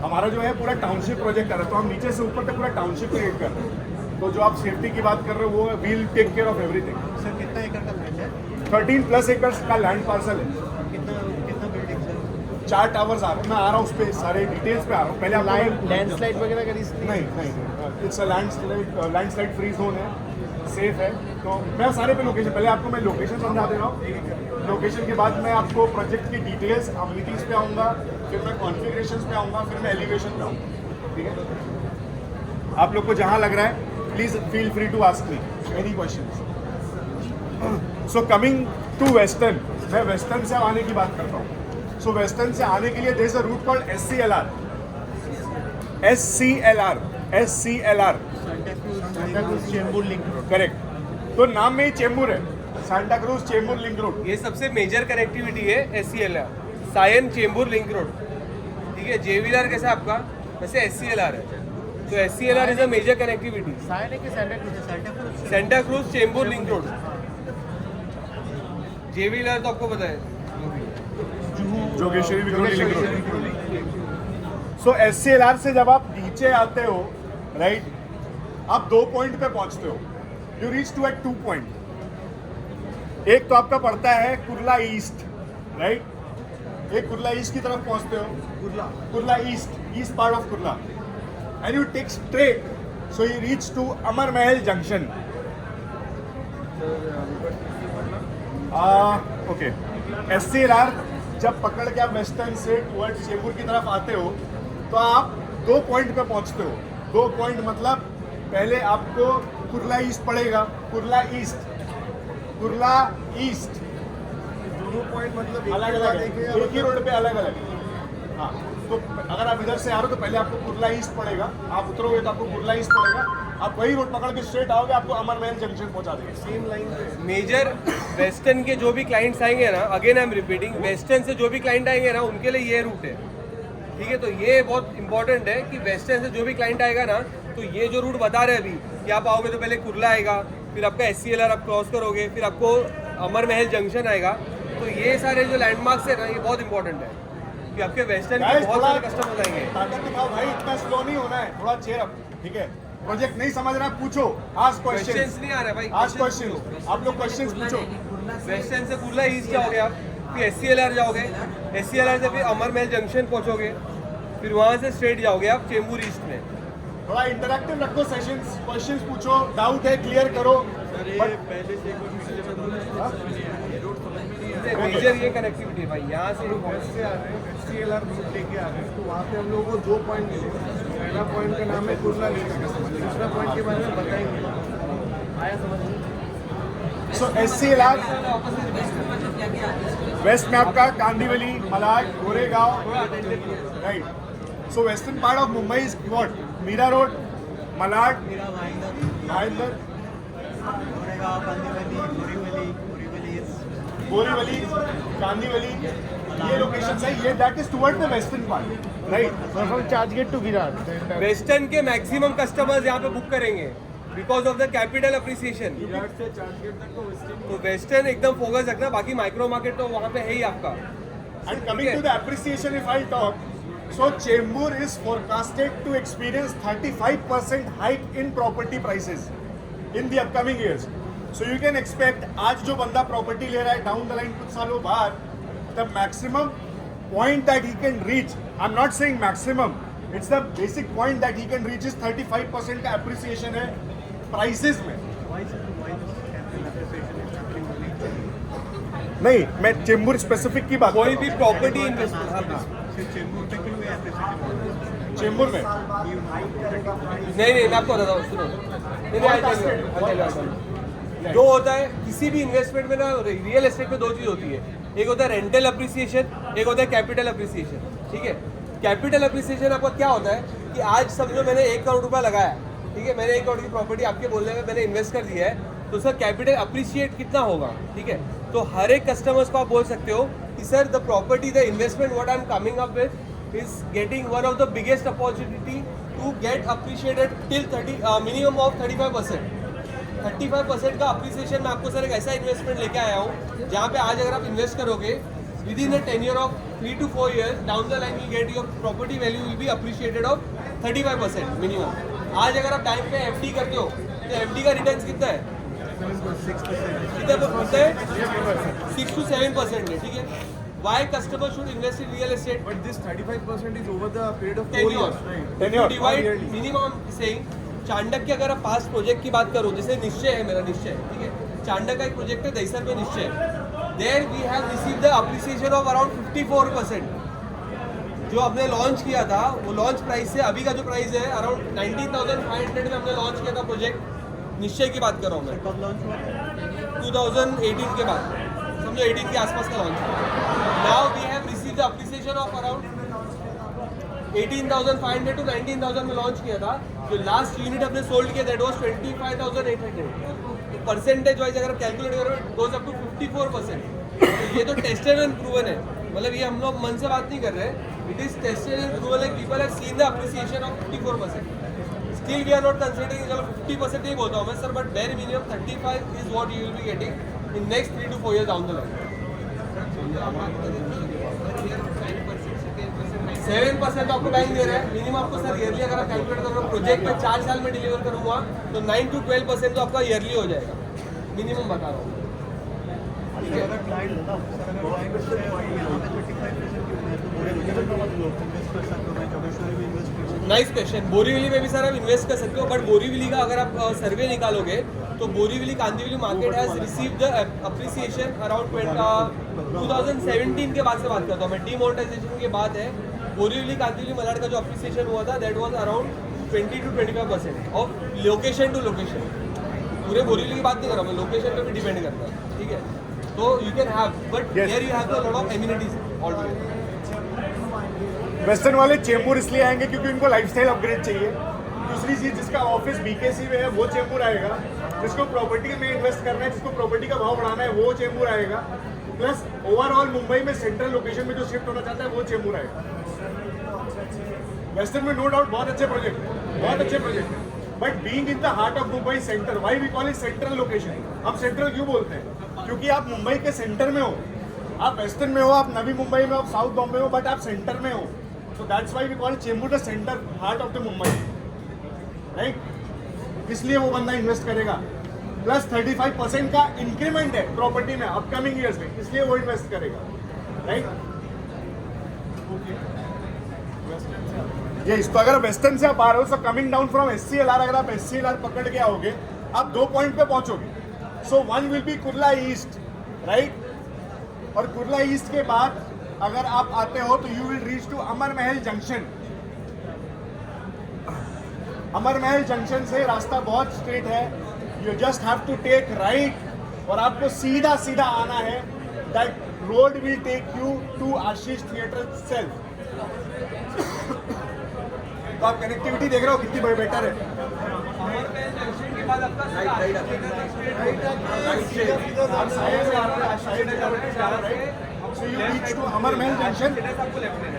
हमारा जो है पूरा टाउनशिप प्रोजेक्ट कर रहे हैं, तो हम नीचे से ऊपर तक पूरा टाउनशिप क्रिएट कर रहे हैं। तो जो आप सेफ्टी की बात कर रहे हो वो will take care of everything. Sir कितना एकड़ का लैंड है? 13+ एकर्स का लैंड पार्सल है। कितना बिल्डिंग सर? 4 टावर्स आ रहे हैं, मैं आ रहा हूँ उस पर सारे डिटेल्स पे आ रहा हूँ। पहले आपको लैंडस्लाइड वगैरह का रिस्क नहीं, it's a landslide free zone है, सेफ है। तो मैं सारे पे लोकेशन, पहले आपको मैं लोकेशन समझा दे रहा हूँ। लोकेशन के बाद मैं आपको प्रोजेक्ट की डिटेल्स, अम्यूनिटीज़ पे आऊँगा, फिर मैं कॉन्फ़िगरेशंस पे आऊँगा, फिर मैं एलिवेशन पे आऊँगा, ठीक है? आप लोग को जहाँ लग रहा है please feel free to ask me any questions. So coming to western, मैं वेस्टर्न से आने की बात करता हूँ। सो वेस्टर्न से आने के लिए there is a route called SCLR। Chembur link road. Correct, तो नाम में ही चेंबूर है, Santacruz Chembur link road. ये सबसे मेजर कनेक्टिविटी है SCLR, Sion Chembur link road, ठीक है? JVLR कैसा है आपका, वैसे SCLR है। तो SCLR is a major connectivity. Sion है कि Santacruz? Santacruz Chembur link road. JVLR तो आपको पता है, Jogeshwari Vikhroli link road. So SCLR से जब आप नीचे आते हो, राइट, आप 2 पॉइंट पे पहुंचते हो। You reach to at 2 point. एक तो आपका पड़ता है कुर्ला ईस्ट, राइट? एक कुर्ला ईस्ट की तरफ पहुंचते हो, Kurla east part of Kurla, and you take straight, so you reach to Amar Mahal junction. Okay, SCLR जब पकड़ के आप वेस्टर्न से टुवर्ड्स चेंबूर की तरफ आते हो तो आप 2 पॉइंट पे पहुंचते हो। 2 पॉइंट मतलब पहले आपको कुर्ला ईस्ट पड़ेगा, कुर्ला ईस्ट दोनों पॉइंट मतलब अलग अलग है, एक ही रोड पे अलग अलग। हाँ, तो अगर आप इधर से आ रहे हो तो पहले आपको कुर्ला ईस्ट पड़ेगा, आप उतरोगे तो आपको कुर्ला ईस्ट पड़ेगा, आप वही रोड पकड़ के स्ट्रेट आओगे, आपको अमर महल जंक्शन पहुंचा देंगे। सेम लाइन पे। मेजर वेस्टर्न के जो भी क्लाइंट्स आएंगे ना, again I am repeating, western से जो भी क्लाइंट आएंगे ना उनके लिए ये रूट है, ठीक है? तो ये बहुत इंपॉर्टेंट है कि वेस्टर्न से जो भी क्लाइंट आएगा ना, तो ये जो रूट बता रहे हैं अभी कि आप आओगे तो पहले कुर्ला आएगा, फिर आपका SCLR आप क्रॉस करोगे, फिर आपको अमर महल जंक्शन आएगा। तो ये सारे जो लैंडमार्क्स है ना, ये बहुत इंपॉर्टेंट है कि आपके वेस्टर्न के बहुत सारे कस्टमर्स आएंगे। ताकत दिखाओ भाई, इतना स्लो नहीं होना है, थोड़ा चेयर अप, ठीक है? प्रोजेक्ट नहीं समझ रहा, पूछो, आस्क क्वेश्चंस क्वेश्चंस, नहीं आ रहा भाई, आस्क क्वेश्चंस, आप लोग क्वेश्चंस पूछो। वेस्टर्न से कुर्ला ईस्ट जाओगे आप, फिर SCLR जाओगे, SCLR से फिर अमर महल जंक्शन पहुंचोगे, फिर वहाँ से स्ट्रेट जाओगे आप चेंबूर ईस्ट में। थोड़ा इंटरैक्टिव रखो सेशंस, क्वेश्चंस पूछो, डाउट है क्लियर करो। मेजर ये कनेक्टिविटी है भाई, यहाँ से वेस्ट से आ रहे हैं, SCLR रूट लेके आ रहे हैं, तो वहाँ पे हम लोगों को 2 पॉइंट मिले। पहला पॉइंट का नाम है कुर्ला लिंक, दूसरा पॉइंट के बारे में बताएंगे। आया समझ? सो SCLR वेस्ट में आपका Kandivali, Malad, Goregaon, right? So western part of Mumbai is what? Mira road, Malad, Bhayandar, Borivali, Kandivali, ये लोकेशन है, ये that is toward the western part, right? From Churchgate to Virar. Western के मैक्सिमम कस्टमर्स यहाँ पे बुक करेंगे because of the capital appreciation. तो वेस्टर्न एकदम फोकस रखना, बाकी माइक्रो मार्केट तो वहाँ पे है ही आपका। And coming to the appreciation, if I talk, so Chembur is forecasted to experience 35% hike in property prices in the upcoming years. So you can expect, आज जो बंदा property ले रहा है down the line कुछ सालों बाद, the maximum point that he can reach, I'm not saying maximum, it's the basic point that he can reach is 35% का appreciation है prices में। नहीं, मैं चेंबूर स्पेसिफिक की बात कोई कर भी रहा हूँ। प्रॉपर्टी इन्वेस्टमेंट चेंबूर में नहीं मैं आपको बताता हूँ, सुनो। नहीं, I'll tell you. जो होता है किसी भी इन्वेस्टमेंट में ना, रियल एस्टेट में 2 चीज़ होती है, एक होता है रेंटल अप्रिसिएशन, एक होता है कैपिटल अप्रिसिएशन, ठीक है? कैपिटल अप्रिसिएशन आपका क्या होता है कि आज समझो मैंने 1 करोड़ रुपया लगाया, ठीक है? मैंने 1 करोड़ की प्रॉपर्टी आपके बोलने में मैंने इन्वेस्ट कर दिया है, तो सर कैपिटल अप्रिशिएट कितना होगा, ठीक है? तो हर एक कस्टमर्स को आप बोल सकते हो कि sir the property, the investment what I am coming up with is getting one of the biggest opportunity to get appreciated till 30 minimum of 35%, 35% का अप्रिसिएशन मैं आपको सर एक ऐसा इन्वेस्टमेंट लेके आया हूँ जहाँ पे आज अगर आप इन्वेस्ट करोगे with in a tenure of 3 to 4 years down the line will get your property value will be appreciated of 35% minimum. आज अगर आप टाइम पे एफडी करते हो तो एफडी का रिटर्न कितना है? 6 to 7% है, ठीक है। Why customer should invest in real estate? But this 35% is over the period of 4 Tenure. years. Right? Tenure. Divide minimum saying Chandak अगर आप पास्ट प्रोजेक्ट की बात करो, जैसे निश्चय है, मेरा निश्चय, ठीक है। चांडक का एक प्रोजेक्ट है दहीसर में Nishchay, there we have receive the appreciation of around 54%। जो हमने लॉन्च किया था वो लॉन्च प्राइस से अभी का जो प्राइस है अराउंड 19,500 में हमने लॉन्च किया था प्रोजेक्ट। निश्चय की बात कर रहा हूँ मैं, कब लॉन्च हुआ? 2018 के बाद, समझो 18 के आसपास का लॉन्च हुआ। Now we have receive the appreciation of around 18,500 to 19,000 में लॉन्च किया था। जो लास्ट यूनिट हमने सोल्ड किया दैट वाज 25,800। परसेंटेज वाइज अगर कैलकुलेट करो इट गोज अप टू 54%। तो ये तो टेस्टेड एंड प्रूवन है, मतलब ये हम लोग मन से बात नहीं कर रहे, it is tested and proven. Like people have seen the appreciation of 54%। Still we are not considering, चलो 50% नहीं बोलता हूँ मैं sir, but bare minimum 35 is what you will be getting in next 3 to 4 years down the line. 7% आपको bank दे रहा है minimum आपको sir yearly. अगर आप कैलकुलेट करो प्रोजेक्ट में 4 साल में डिलीवर करूंगा तो 9 to 12% तो आपका ईयरली हो जाएगा, मिनिमम बता रहा हूँ। Nice question. बोरीवली में भी सर आप इन्वेस्ट कर सकते हो, बट बोरीवली का अगर आप सर्वे निकालोगे तो Borivali Kandivali market has received the appreciation around 2017 के बाद से बात करता हूँ मैं, डीमोनेटाइजेशन के बाद है। बोरीवली कांदिवली मलाड का जो अप्रिसिएशन हुआ था that was around 20 to 25% of location to location. पूरे बोरीवली की बात नहीं कर रहा मैं, लोकेशन पे भी डिपेंड करता है, ठीक है। तो you can have, but here you have a lot of amenities already. Western वाले चेंबूर इसलिए आएंगे क्योंकि उनको लाइफस्टाइल अपग्रेड चाहिए। दूसरी चीज, जिसका ऑफिस बीकेसी में है वो चेंबूर आएगा, जिसको प्रॉपर्टी में इन्वेस्ट करना है, जिसको प्रॉपर्टी का भाव बढ़ाना है वो चेंबूर आएगा, प्लस ओवरऑल मुंबई में सेंट्रल लोकेशन में जो शिफ्ट होना चाहता है वो चेंबूर आएगा। वेस्टर्न में नो डाउट बहुत अच्छे प्रोजेक्ट है, बहुत अच्छे प्रोजेक्ट है, but being in the heart of Mumbai centre, why we call it central location. हम सेंट्रल क्यों बोलते हैं? क्योंकि आप मुंबई के सेंटर में हो, आप वेस्टर्न में हो, आप नवी मुंबई में हो, आप साउथ बॉम्बे हो, बट आप सेंटर में हो। So that's why we call Chembur the centre, heart of the Mumbai, right? इसलिए वो बंदा इन्वेस्ट करेगा। प्लस 35% का इंक्रीमेंट है प्रॉपर्टी में अपकमिंग ईयर्स में, इसलिए वो इन्वेस्ट करेगा, राइट? ये तो अगर वेस्टर्न से आप आ रहे हो, so coming down from SCLR, अगर आप SCLR पकड़ के आओगे आप 2 पॉइंट पे पहुंचोगे। So one will be Kurla east, right? और कुर्ला ईस्ट के बाद अगर आप आते हो तो you will reach to Amar Mahal junction. Amar Mahal junction से रास्ता बहुत स्ट्रेट है, you just have to take right और आपको सीधा सीधा आना है। That road will take you to Ashish theatre self. तो आप कनेक्टिविटी देख रहे हो कितनी बेटर है। So you reach to Amar Mahal junction.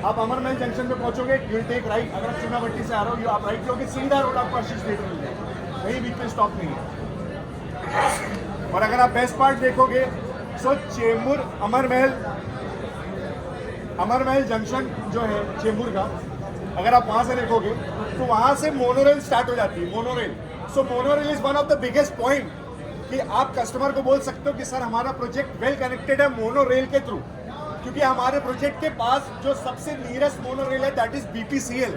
आप अमर महल जंक्शन पे पहुंचोगे, यू विल टेक राइट। अगर आप चुनाभट्टी से आ रहे हो, आप राइट लोगे, सीधा रोड आपको आशीष थिएटर मिल जाएगा, कहीं बीच में स्टॉप नहीं है। और अगर आप बेस्ट पार्ट देखोगे, सो चेंबूर अमर महल जंक्शन जो है चेंबूर का, अगर आप वहां से देखोगे तो वहां से मोनोरेल स्टार्ट हो जाती है, monorail. So monorail is one of the biggest point कि आप कस्टमर को बोल सकते हो कि सर हमारा प्रोजेक्ट वेल कनेक्टेड है मोनोरेल के थ्रू, क्योंकि हमारे प्रोजेक्ट के पास जो सबसे नियरेस्ट मोनोरेल है that is BPCL।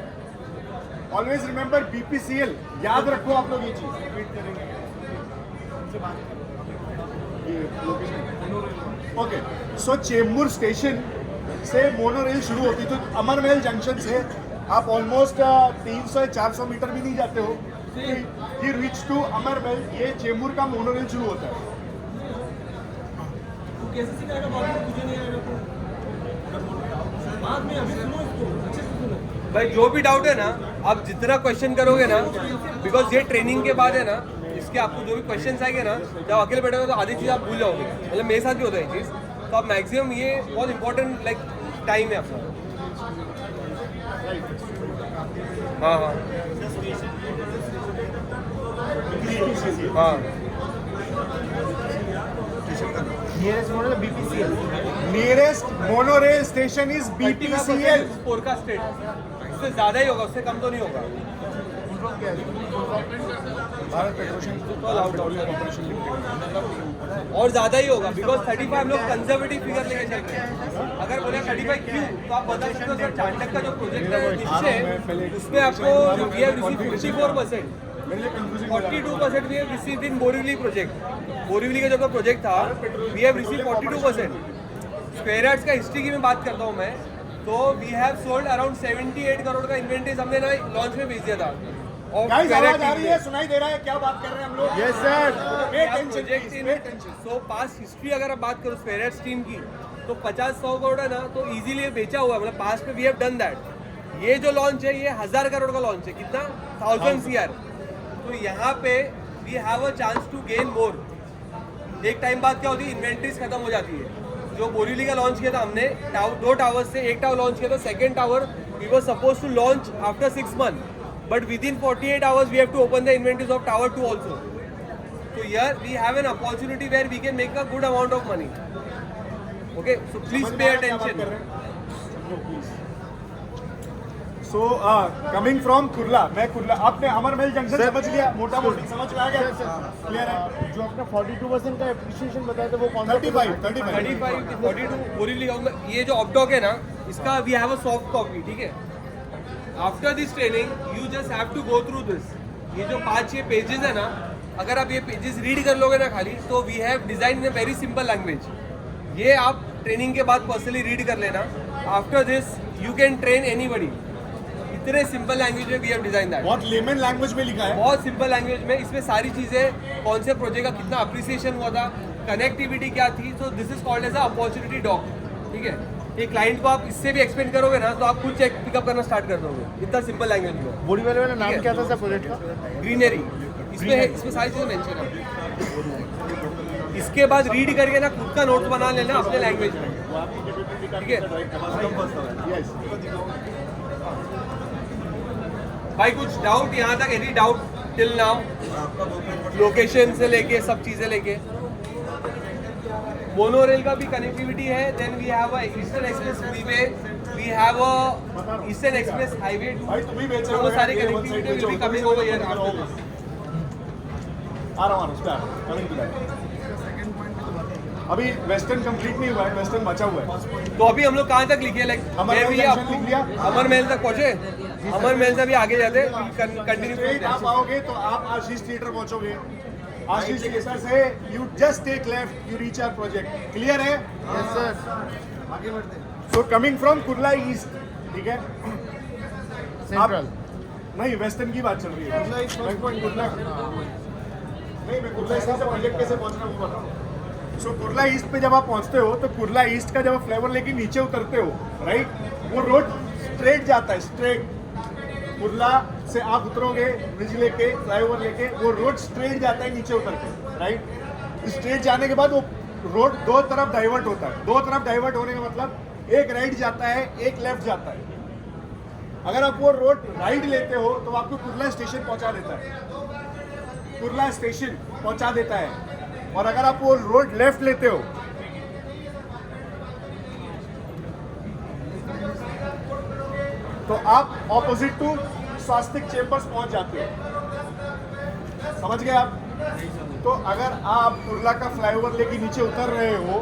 Always remember BPCL, याद रखो आप लोग ये चीज। ओके, सो चेंबूर स्टेशन से मोनोरेल शुरू होती, तो अमर महल जंक्शन से आप ऑलमोस्ट 300-400 मीटर भी नहीं जाते हो, ये रीच टू अमर महल, ये चेंबूर का मोनोरेल शुरू होता है। कैसे सिखाएगा मुझे नहीं आएगा तो बाद में अभी सुनो इसको अच्छे से सुनो भाई। जो भी डाउट है ना, आप जितना क्वेश्चन करोगे ना, बिकॉज ये ट्रेनिंग के बाद है ना, इसके आपको जो भी क्वेश्चन आएंगे ना, जब अकेले बैठोगे तो आधी चीज़ आप भूल जाओगे। मतलब मेरे साथ भी होता है ये चीज़, तो आप मैक्सिमम ये बहुत इंपॉर्टेंट लाइक टाइम है आपका। हाँ हाँ हाँ, nearest model BPCL. Nearest monorail station is BPCL. पोरका स्टेट, उससे ज़्यादा ही होगा, उससे कम तो नहीं होगा। Bharat petroleum corporation limited. और ज़्यादा ही होगा, बिकॉज 35 हम लोग कंजर्वेटिव फिगर लेके चल रहे हैं। अगर बोले 35 क्यों, तो आप बता सकते हो सर चांडक का जो प्रोजेक्ट है नीचे, उसमें आपको वी हैव रिसीव 54%, मेरे लिए confusing 42% we have received in Borivali project. Borivali का जो प्रोजेक्ट था, we have receive 42%। Square yards का हिस्ट्री की मैं बात करता हूँ मैं, तो we have sold around 78 crore का इन्वेंट्रीज हमने ना लॉन्च में भेज दिया था। और गाइस आवाज आ रही है, सुनाई दे रहा है, क्या बात कर रहे हैं हम लोग? Yes sir. Pay attention project इन सो पास हिस्ट्री अगर आप बात करो स्क्वायर यार्ड्स टीम की, तो 50-100 करोड़ है ना, तो इजीली बेचा हुआ है, मतलब पास्ट में वी हैव डन दैट। ये जो लॉन्च है ये 1000 करोड़ का लॉन्च है, कितना 1000 CR। तो यहाँ पे we have a chance to gain more. एक टाइम बाद क्या होती है, इन्वेंट्रीज खत्म हो जाती है। जो बोरीवली का लॉन्च किया था हमने 2 टावर्स से, एक टावर लॉन्च किया था, second tower we were suppose to launch after 6 months, but within 48 hours we have to open the inventories of tower 2 also. So here we have an opportunity where we can make a good amount of money. Okay, so please pay attention. So coming from Kurla, मैं कुर्ला, आपने अमरमहल junction समझ लिया, मोटा मोटी समझ में आ गया, clear है? जो आपने 42% का एप्रिसिएशन बताया था वो कौन सा? 35 42 बोरीवली का, ये जो ऑपडॉक है ना, इसका we have a soft copy, ठीक है। After this training you just have to go through this. ये जो 5-6 पेजेस है ना, अगर आप ये पेजेस रीड कर लोगे ना खाली, तो we have design in a very simple language. ये आप ट्रेनिंग के बाद पर्सनली रीड कर लेना। After this you can train anybody. इतने सिंपल लैंग्वेज में वी हैव डिजाइन दैट। बहुत लेमन लैंग्वेज में लिखा है, बहुत सिंपल लैंग्वेज में, इसमें सारी चीजें, कौन से प्रोजेक्ट का कितना अप्रिसिएशन हुआ था, कनेक्टिविटी क्या थी। So this is called as a opportunity doc, ठीक है। एक क्लाइंट को आप इससे भी एक्सप्लेन करोगे ना, तो आप खुद चेक पिकअप करना स्टार्ट कर दोगे, इतना सिंपल लैंग्वेज में। बोरीवली वाला नाम क्या था सर प्रोजेक्ट का? ग्रीनरी, इसमें सारी चीजें मेंशन है। इसके बाद रीड करके ना खुद का नोट्स बना लेना अपने लैंग्वेज में, ठीक है। भाई कुछ डाउट यहाँ तक, any doubt till now? Location से लेके सब चीजें लेके, मोनोरेल का भी कनेक्टिविटी है। Then we have a eastern express freeway, we have a eastern express highway too. भाई तुम ही बेच रहे हो, वो सारी connectivity will be coming over here after this. आ रहा हूँ कमिंग टू दैट। अभी वेस्टर्न कंप्लीट नहीं हुआ है, वेस्टर्न बचा हुआ है। तो अभी हम लोग कहाँ तक लिखे, लाइक अमरमहल जंक्शन लिख लिया। अमरमहल तक पहुंचे, अमरमहल से भी आगे जाते कंटिन्यू। स्ट्रेट आप आओगे तो आप आशीष थिएटर पहुंचोगे। आशीष थिएटर से you just take left, you reach our project. Clear है? Yes sir. आगे बढ़ते हैं. So coming from Kurla east, ठीक है। सेंट्रल नहीं, वेस्टर्न की बात चल रही है। Kurla east first point Kurla. नहीं, मैं कुर्ला ईस्ट से प्रोजेक्ट कैसे पहुंचना वो बताऊं। सो कुर्ला ईस्ट पे जब आप पहुंचते हो, तो कुर्ला ईस्ट का जब आप फ्लेवर लेके नीचे उतरते हो, राइट, वो रोड स्ट्रेट जाता है, स्ट्रेट। कुर्ला से आप उतरोगे ब्रिज लेके, फ्लाईओवर लेके, वो रोड स्ट्रेट जाता है नीचे उतर के, राइट। स्ट्रेट जाने के बाद वो रोड 2 तरफ डाइवर्ट होता है। 2 तरफ डाइवर्ट होने का मतलब एक राइट जाता है, एक लेफ्ट जाता है। अगर आप वो रोड राइट लेते हो तो आपको कुर्ला स्टेशन पहुंचा देता है, कुर्ला स्टेशन पहुंचा देता है। और अगर आप वो रोड लेफ्ट लेते हो तो आप ऑपोजिट टू स्वास्तिक चेंबर्स पहुंच जाते हो। समझ गए आप? तो अगर आप कुर्ला का फ्लाईओवर लेके नीचे उतर रहे हो,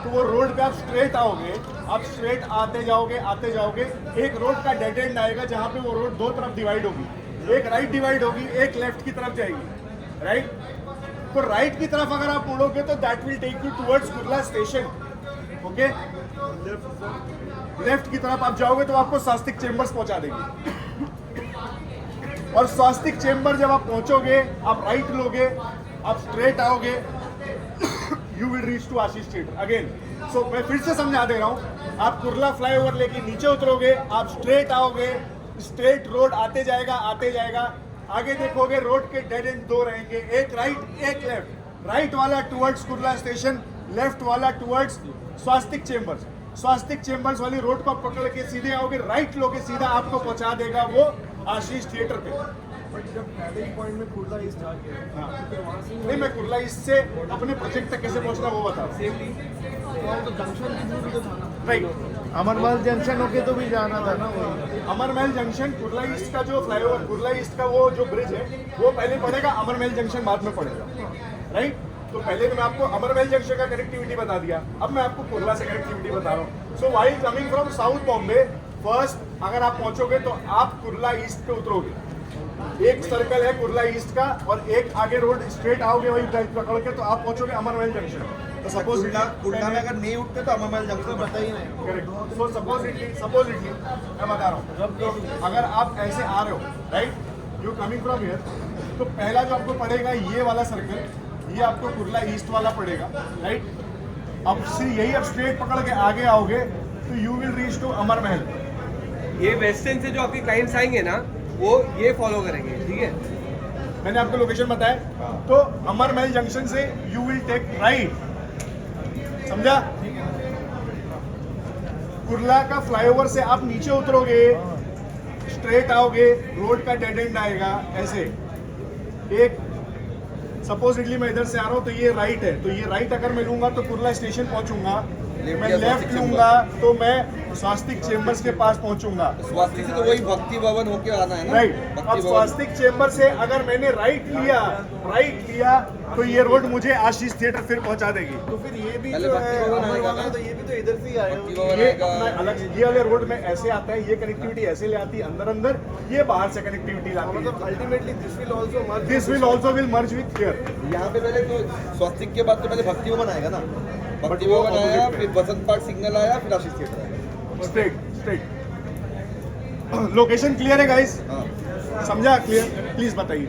तो वो रोड पे आप स्ट्रेट आओगे, आप स्ट्रेट आते जाओगे, एक रोड का डेड एंड आएगा जहां पे वो रोड 2 तरफ डिवाइड होगी, एक राइट डिवाइड होगी, एक लेफ्ट की तरफ जाएगी, राइट। तो राइट की तरफ अगर आप मुड़ोगे तो that will take you towards Kurla station, okay. Left की तरफ आप जाओगे तो आपको स्वास्तिक चेंबर्स पहुंचा देगी। और स्वास्तिक चेंबर जब आप पहुंचोगे, आप राइट लोगे, आप स्ट्रेट आओगे, you will reach to Ashish theatre again. So मैं फिर से समझा दे रहा हूं, आप कुर्ला फ्लाईओवर लेके नीचे उतरोगे, आप स्ट्रेट आओगे, स्ट्रेट रोड आते जाएगा, आगे देखोगे रोड के डेड एंड 2 रहेंगे, एक राइट एक लेफ्ट। राइट वाला टुवर्ड्स कुर्ला स्टेशन, लेफ्ट वाला टुवर्ड्स स्वास्तिक चेंबर्स। स्वास्तिक चेंबर्स वाली रोड को पकड़ के सीधे आओगे, राइट लोगे, सीधा आपको पहुंचा देगा वो आशीष थिएटर पे। बट जब पहले ही पॉइंट में कुर्ला ईस्ट आ गया हाँ। तो फिर वहाँ से नहीं, मैं कुर्ला ईस्ट से अपने प्रोजेक्ट तक कैसे पहुंचना वो बता रहा हूँ। तो जंक्शन के दूर भी तो था ना। राइट, अमरवाल जंक्शन होके तो भी जाना था ना वही। अमरमहल जंक्शन, कुर्ला ईस्ट का जो फ्लाईओवर, कुर्ला ईस्ट का वो जो ब्रिज है वो पहले पड़ेगा, अमरमहल जंक्शन बाद में पड़ेगा, राइट। तो पहले तो मैं आपको अमरमहल जंक्शन का कनेक्टिविटी बता दिया, अब मैं आपको कुर्ला से कनेक्टिविटी बता रहा हूँ। सो while coming from south Bombay, first अगर आप पहुंचोगे तो आप कुर्ला ईस्ट पे उतरोगे, एक सर्कल है कुर्ला ईस्ट का और एक आगे रोड स्ट्रेट आओगे वही पकड़ के तो आप पहुंचोगे अमरमहल जंक्शन। तो सपोज कुर्ला में अगर नहीं उठते तो अमरमहल जंक्शन पता ही नहीं। करेक्ट। सो सपोजिटली मैं बता रहा हूँ, अगर आप ऐसे आ रहे हो, right, you coming from here, तो पहला जो आपको पड़ेगा ये वाला सर्कल, ये आपको कुर्ला ईस्ट वाला पड़ेगा, राइट। अब से यही अब स्ट्रेट पकड़ के आगे आओगे तो यू विल रीच टू अमरमहल। ये वेस्टर्न से जो आपके क्लाइंट्स आएंगे ना वो ये फॉलो करेंगे, ठीक है। मैंने आपको लोकेशन बताया, तो अमरमहल जंक्शन से यू विल टेक राइट, समझा। कुर्ला का फ्लाईओवर से आप नीचे उतरोगे, स्ट्रेट आओगे, रोड का डेड एंड आएगा ऐसे। एक सपोजिटली मैं इधर से आ रहा हूँ तो ये राइट है, तो ये राइट अगर मैं लूंगा तो कुर्ला स्टेशन पहुंचूंगा, मैं लेफ्ट लूंगा तो मैं स्वास्तिक चेम्बर्स के पास पहुंचूंगा। स्वास्तिक से तो वही भक्ति भवन होके आना है ना। राइट, भक्ति अब भवन। स्वास्तिक चेम्बर से अगर मैंने राइट लिया तो ये रोड मुझे आशीष थिएटर फिर पहुंचा देगी। तो फिर ये भी पहले जो भक्ति है भवन आएगा अमरवाला, ना। तो ये भी तो इधर से ही आए भक्ति हो। भवन ये आएगा। अपना अलग, ये वाले रोड में ऐसे आता है, ये कनेक्टिविटी ऐसे ले आती है अंदर, ये बाहर से कनेक्टिविटी लाती मतलब है। Ultimately this will also merge. This will also will merge with here. यहाँ पे पहले तो स्वास्तिक के बाद तो पहले भक्ति भवन आएगा ना। भक्ति वो भवन आया, opposite में। फिर बसंत पार्क सिग्नल आया, फिर आशीष थिएटर आया। स्ट्रेट लोकेशन क्लियर है गाइस? हाँ। समझा? क्लियर? प्लीज बताइए।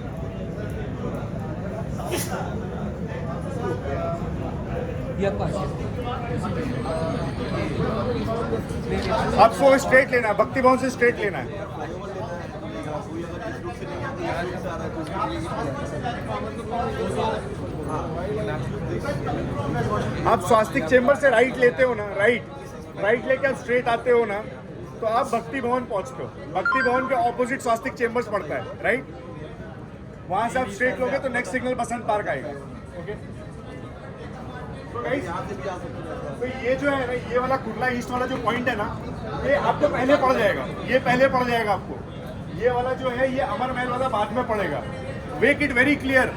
आपको स्ट्रेट लेना है, भक्ति भवन से स्ट्रेट लेना है। आप स्वास्तिक चेंबर से राइट लेते हो ना, राइट लेके आप स्ट्रेट आते हो ना, तो आप भक्ति भवन पहुंचते हो। भक्ति भवन के ऑपोजिट स्वास्तिक चेंबर्स पड़ता है, राइट। वहां से आप स्ट्रेट लोगे तो नेक्स्ट सिग्नल बसंत पार्क आएगा। ओके, तो गाइस, तो ये जो है ना, ये वाला कुर्ला ईस्ट वाला जो पॉइंट है ना, ये आपको पहले पड़ जाएगा, ये पहले पड़ जाएगा आपको। ये वाला जो है, ये अमरमहल वाला बाद में पड़ेगा। Make it very clear.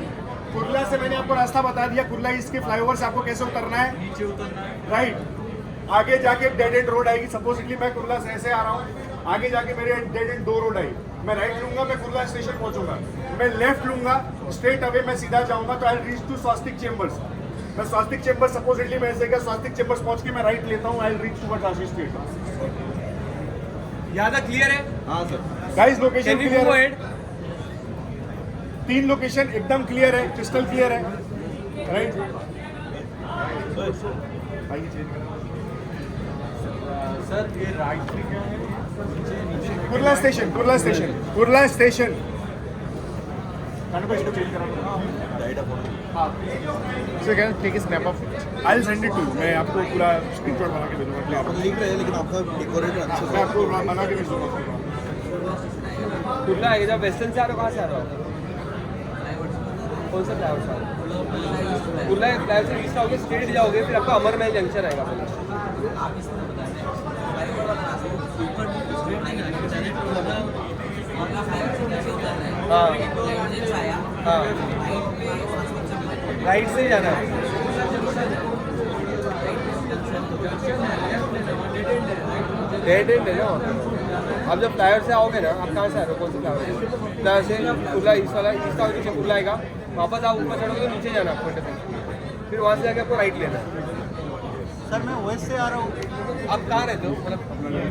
Kurla से मैंने आपको रास्ता बता दिया, कुर्ला ईस्ट के फ्लाईओवर से आपको कैसे उतरना है, नीचे उतरना है, राइट। आगे जाके डेड एंड रोड आएगी। सपोजिटली मैं कुर्ला से ऐसे आ रहा हूँ, आगे जाके मेरे डेड एंड 2 रोड आई, मैं राइट लूंगा, मैं कुर्ला स्टेशन पहुंचूंगा। मैं लेफ्ट लूंगा, स्ट्रेट अवे मैं सीधा जाऊंगा तो I reach to Swastik Chambers. मैं स्वास्तिक चेंबर, सपोजिटली मैं ऐसे क्या स्वास्तिक चेंबर्स पहुंच के मैं राइट लेता हूँ, I reach to Ashish Theatre. यहाँ तक क्लियर है? हाँ sir. Guys, location Can we clear move है? ahead? 3 लोकेशन एकदम क्लियर है, क्रिस्टल क्लियर है, राइट। सर ये राइट में क्या है? Kurla station, Kurla station, Kurla station. इसको चेंज करा sir can take a snap of it. I will send it to, मैं आपको पूरा स्क्रीनशॉट बना के दे दूंगा। अपन लिख रहे हैं लेकिन आपका डेकोरेट अच्छे मैं से। आपको बना के भेज दूंगा। कुर्ला है, जब वेस्टर्न से आ रहे हो, कहाँ से आ रहे हो? कौन सा फ्लाईओवर से आ रहे हो? कुर्ला फ्लाईओवर से ईस्ट आओगे, स्ट्रेट जाओगे, फिर आपका अमरमहल जंक्शन आएगा पहले। हाँ हाँ, राइट से ही जाना है। डेड एंड है ना वहाँ पे। अब जब फ्लाईओवर से आओगे ना, आप कहाँ से आ रहे हो, कौन से फ्लाईओवर से? फ्लाईओवर से कुर्ला ईस्ट वाला, ईस्ट का नीचे कुर्ला आएगा, वापस आप ऊपर चढ़ोगे तो नीचे जाना है आपको, फिर वहाँ से जाके आपको राइट लेना है। सर मैं वेस्ट से आ रहा हूँ। आप कहाँ रहते हो? मतलब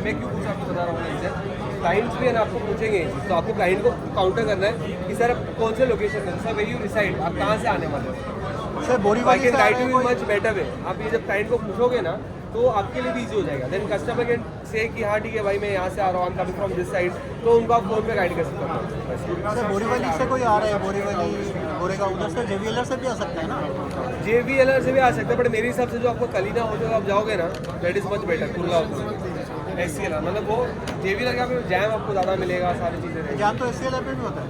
मैं क्यों पूछा, आपको बता रहा हूँ इससे। क्लाइंट्स भी है ना, आपको पूछेंगे ये चीज़, तो आपको क्लाइंट को काउंटर करना है कि सर आप कौन से लोकेशन में, सर वेरी यू रिसाइड, आप कहाँ से आने वाले हो। Sir I can guide you in much better way. आप ये जब क्लाइंट को पूछोगे ना तो आपके लिए भी ईजी हो जाएगा। देन कस्टमर कैन से कि हाँ ठीक है भाई, मैं यहाँ से आ रहा हूँ, आई am coming from this side, तो उनको आप फोन पे गाइड कर सकते हो। सर बोरीवली से कोई आ रहा है, बोरीवली गोरेगांव उधर से जेवीएलआर से भी आ सकता है ना? JVLR से भी आ सकते हैं, बट मेरे हिसाब से जो आपको कलीना होते हुए आप जाओगे ना, that is much better. Kurla SCLR मतलब वो JVLR का भी जैम आपको ज़्यादा मिलेगा, सारी चीज़ें। जान तो एससीएलआर पे भी होता है।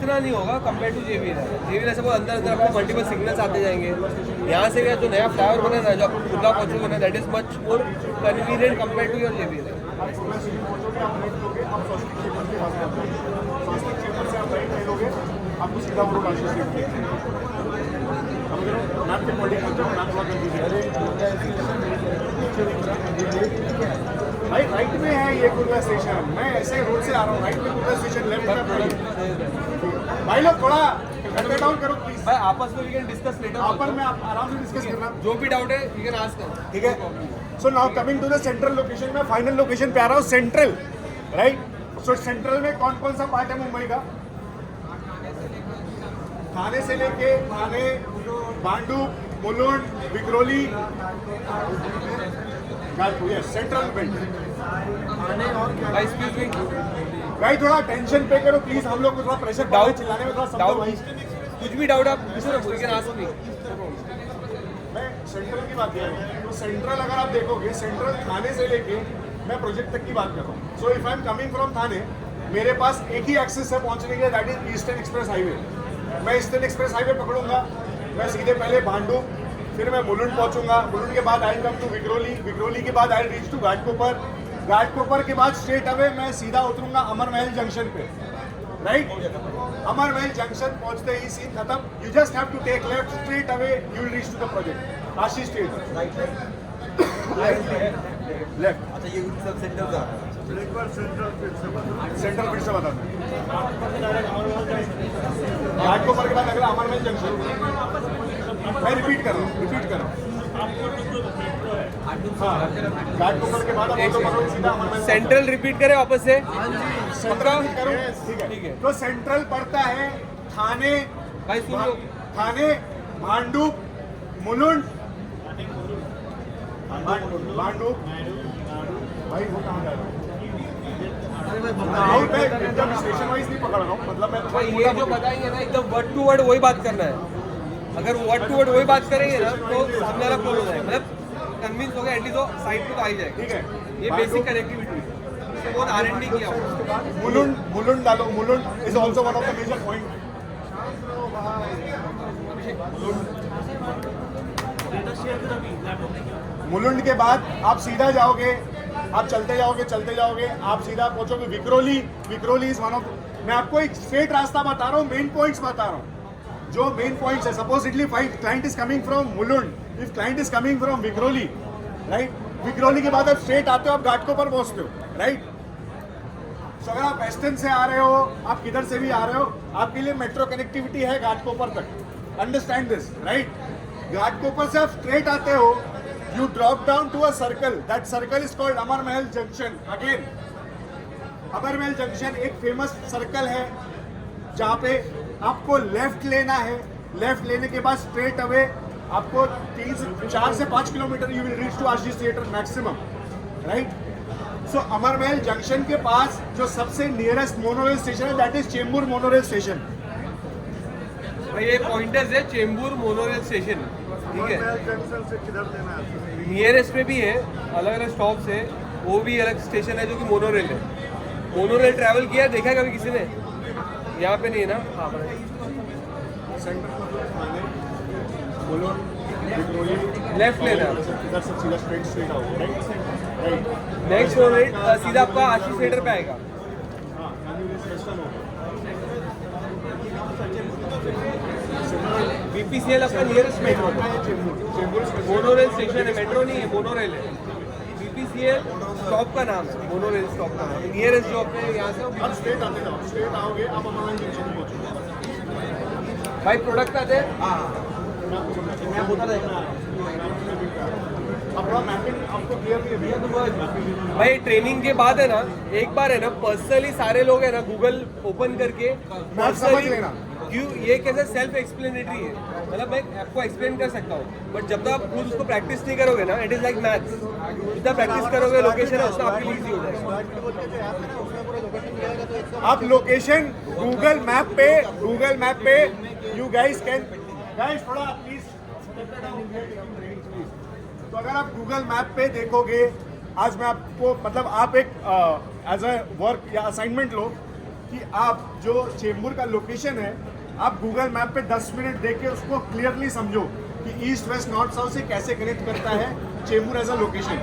इतना नहीं होगा कंपेयर टू JBL है। JBL ऐसे बहुत अंदर अंदर आपको मल्टीपल सिग्नल्स आते जाएंगे। यहाँ से जो नया फ्लाईओवर बना है जो आप खुदा पहुँचोगे ना, that is much more convenient compare to your JBL है। आपको सीधा वो रोड आशीष स्ट्रीट मैप के पॉइंट मैप थोड़ा भाई राइट में है ये कुर्ला स्टेशन। मैं ऐसे रोड से आ रहा हूँ, राइट में कुर्ला स्टेशन, लेफ्ट में भाई लोग थोड़ा कट डाउन करो प्लीज। भाई आपस में वी कैन डिस्कस लेटर। आपस में आप आराम से डिस्कस करना, जो भी डाउट है वी कैन आस्क। ठीक है। So now coming to the central location, मैं फाइनल लोकेशन पे आ रहा हूँ, सेंट्रल, राइट। सो सेंट्रल में कौन कौन सा पार्ट है मुंबई का? थाने से लेके Thane, Bhandup, Mulund, Vikhroli, Ghazipur, yes central belt. भाई एक्सक्यूज मी, भाई थोड़ा टेंशन पे करो प्लीज, हम लोग को थोड़ा प्रेशर डाउन चिल्लाने में थोड़ा समझो डाउट भाई। कुछ भी डाउट आप पूछो ना, वी कैन आस्क मी। मैं सेंट्रल की बात कर रहा हूँ। तो सेंट्रल अगर आप देखोगे, सेंट्रल थाने से लेके मैं प्रोजेक्ट तक की बात कर रहा हूँ। So if I am coming from Thane, मेरे पास एक ही एक्सेस है पहुंचने के लिए, that is eastern express highway. मैं ईस्टर्न एक्सप्रेस हाईवे पकड़ूंगा, मैं सीधे पहले भांडुप, फिर मैं मुलुंड पहुंचूंगा, मुलुंड के बाद I come to Vikhroli, Vikhroli के बाद I reach to Ghatkopar, Ghatkopar के बाद स्ट्रेट अवे मैं सीधा उतरूंगा अमर महल जंक्शन पे, राइट। अमर महल जंक्शन पहुंचते ही सीन खत्म, you just have to take left, straight away you will reach to the project Ashish Street, left. अच्छा ये सब सेंटर का सेंट्रल फिर से बता दो। घाटकोपर के बाद अगला अमर महल जंक्शन। मैं रिपीट कर रहा हूँ। हाँ, घाटकोपर के बाद अब ऑटो पकड़ो, सीधा अमर महल। सेंट्रल रिपीट करें वापस से। सेंट्रल करो, ठीक ठीक है। है। तो सेंट्रल पड़ता है थाने, भाई सुन लो, थाने, भांडुप, मुलुंड, भांडुप, भाई वो कहाँ जा रहा है? आउट है, एकदम स्टेशन वाइज नहीं पकड़ रहा हूँ, मतलब मैं भाई ये जो बताएंगे ना एकदम वर्ड टू वर्ड वही बात करना है। अगर वर्ड टू वर्ड वही बात करेंगे ना तो सामने वाला क्लोज हो जाएगा, मतलब कन्विंस हो गया एटलीस्ट तो साइड पे तो आ ही जाएगा। ठीक है। ये बेसिक कनेक्टिविटी बहुत R&D किया हुआ है। मुलुंड डालो, Mulund is also one of the major point. Mulund के बाद आप सीधा जाओगे, आप चलते जाओगे, आप सीधा पहुंचोगे Vikhroli. Vikhroli is one of, मैं आपको एक स्ट्रेट रास्ता बता रहा हूँ, मेन पॉइंट्स बता रहा हूँ, जो मेन पॉइंट्स है। Supposedly client is coming from Mulund, if client is coming from Vikhroli, right. Vikhroli के बाद आप स्ट्रेट आते हो, आप घाटकोपर पहुंचते हो, राइट। सो अगर आप वेस्टर्न से आ रहे हो, आप किधर से भी आ रहे हो, आपके लिए मेट्रो कनेक्टिविटी है घाटकोपर तक, अंडरस्टैंड दिस, राइट। घाटकोपर से आप स्ट्रेट आते हो, you drop down to a circle, that circle is called Amar Mahal junction. Again Amar Mahal junction एक फेमस सर्कल है जहाँ पे आपको लेफ्ट लेना है, लेफ्ट लेने के बाद स्ट्रेट अवे आपको 4 से 5 kilometre you will reach to Ashish theatre maximum, right. So Amar Mahal junction के पास जो सबसे नियरेस्ट मोनोरेल स्टेशन है, that is Chembur monorail station. भाई ये पॉइंटर्स है चेंबूर मोनोरेल स्टेशन, ठीक है। नियरेस्ट पे भी है, अलग अलग स्टॉप्स है, वो भी अलग स्टेशन है जो कि मोनोरेल है। मोनोरेल ट्रैवल किया देखा है कभी किसी ने? यहाँ पे नहीं है ना? हाँ लेफ्ट लेना, नेक्स्ट मोनोरेल सीधा आपका आशीष थिएटर पे आएगा। BPCL आपका नियरेस्ट मेट्रो मोनोरेल स्टेशन है, मेट्रो नहीं है, मोनोरेल है। BPCL स्टॉप का नाम है, मोनोरेल स्टॉप का नाम है। नियरेस्ट जो अपने यहाँ से अब स्ट्रेट आते जाओ, स्ट्रेट आओगे आप अमर महल जंक्शन पहुंचोगे। भाई प्रोडक्ट आते हैं। मैं होता रहेगा अपना मैपिंग आपको क्लियरली भैया तो भाई ट्रेनिंग के बाद है ना, एक बार है ना पर्सनली सारे लोग है ना गूगल ओपन करके समझ लेना। क्यों ये कैसे सेल्फ एक्सप्लेनेटरी है, मतलब मैं आपको एक्सप्लेन कर सकता हूँ, बट जब तक आप खुद उसको प्रैक्टिस नहीं करोगे ना, इट इज लाइक मैथ्स। जितना प्रैक्टिस करोगे लोकेशन है उतना आपके लिए इजी हो जाएगा। आप लोकेशन गूगल मैप पे यू गाइस कैन गाइस थोड़ा प्लीज। तो अगर आप गूगल मैप पे देखोगे, आज मैं आपको मतलब आप एक एज अ वर्क या असाइनमेंट लो कि आप जो चेंबूर का लोकेशन है आप गूगल मैप पे 10 मिनट देख के उसको क्लियरली समझो कि ईस्ट वेस्ट नॉर्थ साउथ से कैसे कनेक्ट करता है Chembur as a location.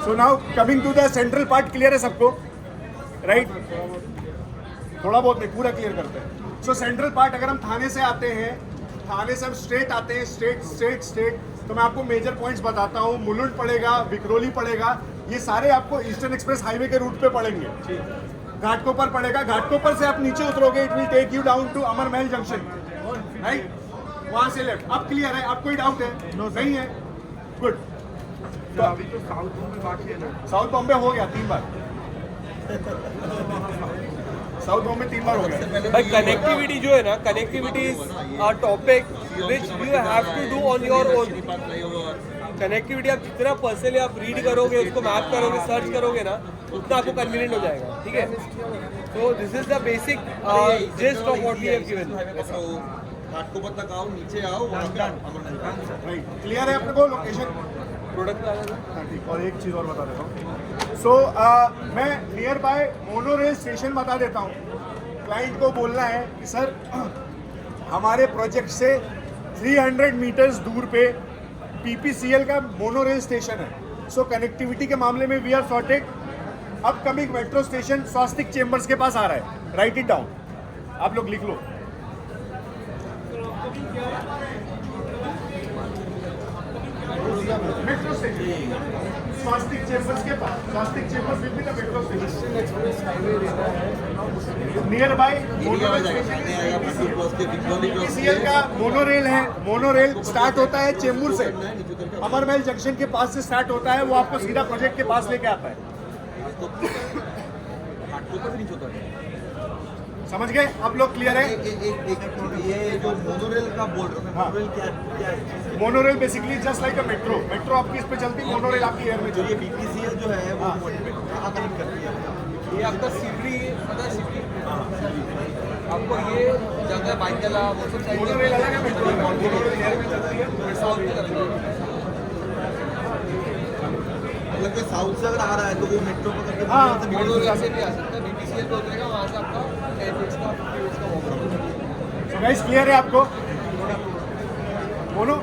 So now coming to the central part, clear है सबको, राइट? थोड़ा बहुत नहीं, पूरा क्लियर करते हैं. सो सेंट्रल पार्ट, अगर हम थाने से आते हैं, थाने से हम स्ट्रेट आते हैं, स्ट्रेट, तो मैं आपको मेजर पॉइंट्स बताता हूँ. मुलुंड पड़ेगा, विक्रोली पड़ेगा, ये सारे आपको ईस्टर्न एक्सप्रेस हाईवे के रूट पे पड़ेंगे. घाटकोपर पड़ेगा, घाटकोपर से आप नीचे उतरोगे, it will take you down to Amar Mahal junction, right? वहां से लेफ्ट. अब क्लियर है? आप कोई डाउट है? नहीं है? गुड. तो अभी तो साउथ बॉम्बे बाकी है ना? साउथ बॉम्बे हो गया 3 बार. साउथ बॉम्बे 3 बार हो गया. भाई कनेक्टिविटी जो है ना, connectivity is a topic which you have to do on your own. Connectivity आप जितना पर्सनली आप रीड करोगे, उसको मैप करोगे, सर्च करोगे ना, उतना आपको कन्वीनियंट हो जाएगा. ठीक है? तो this is the basic gist of what we have given. Ghatkopar तक आओ, नीचे आओ, वहाँ पे अमर महल. राइट, क्लियर है अपने को लोकेशन? प्रोडक्ट हाँ, ठीक. और एक चीज़ और बता देता हूँ. सो मैं नियर बाय मोनोरेल स्टेशन बता देता हूँ. क्लाइंट को बोलना है कि सर हमारे प्रोजेक्ट से 300 मीटर्स दूर पे PPCL का मोनोरेल स्टेशन है. सो कनेक्टिविटी के मामले में we are sorted. Upcoming metro station Swastik chambers के पास आ रहा है. राइट इट डाउन, आप लोग लिख लो. मेट्रो स्टेशन स्वास्तिक चेंबर्स के पास. Swastik chambers will be the metro station express highway रहता है नियर बाय मोनोरेल आएगा, PPCL का मोनोरेल है. मोनोरेल स्टार्ट होता है चेंबूर से, अमर महल जंक्शन के पास से स्टार्ट होता है. वो आपको सीधा प्रोजेक्ट के पास लेके आता है. घाटकोपर नहीं होता है. समझ गए आप लोग? क्लियर है? ये जो मोनोरेल का बोल रहे हो, हाँ. मोनोरेल क्या है? मोनोरेल बेसिकली जस्ट लाइक अ मेट्रो. मेट्रो आपकी इस पे चलती है, मोनोरेल आपकी एयर में जो ये चलती है. BPCL जो है वो कहाँ कनेक्ट करती है? ये आपका सिवड़ी पता है? सिवड़ी आपको ये जगह बाइकला वो सब साइड मोनोरेल अलग है, मेट्रो अलग है. मोनोरेल एयर में चलती है. साउथ में लगता है. मतलब कि साउथ से अगर आ रहा है तो वो मेट्रो पकड़ के हाँ. से निकल मोनोरेल से भी आ सकता है. BPCL पे उतरेगा, वहाँ से आपका 10 मिनट्स का 50 मिनट्स का वॉक होगा. So guys, क्लियर है आपको? बोलो.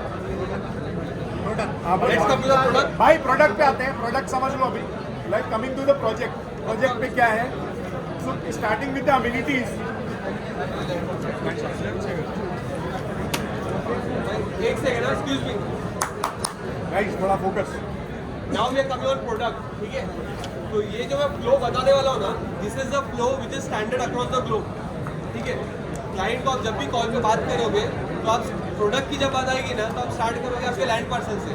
Let's come to the product. भाई प्रोडक्ट पे आते हैं. प्रोडक्ट समझ लो अभी. Like coming to the project. Project पे क्या है? So starting with the amenities. एक सेकंड, एक्सक्यूज मी. गाइस थोड़ा focus. Now we are coming on product. ठीक है? तो ये जो मैं फ्लो बताने वाला हूँ ना, this is the flow which is standard across the globe. ठीक है? क्लाइंट को आप जब भी कॉल पे बात करोगे तो आप प्रोडक्ट की जब बात आएगी ना, तो आप स्टार्ट करोगे आपके लैंड पार्सल से.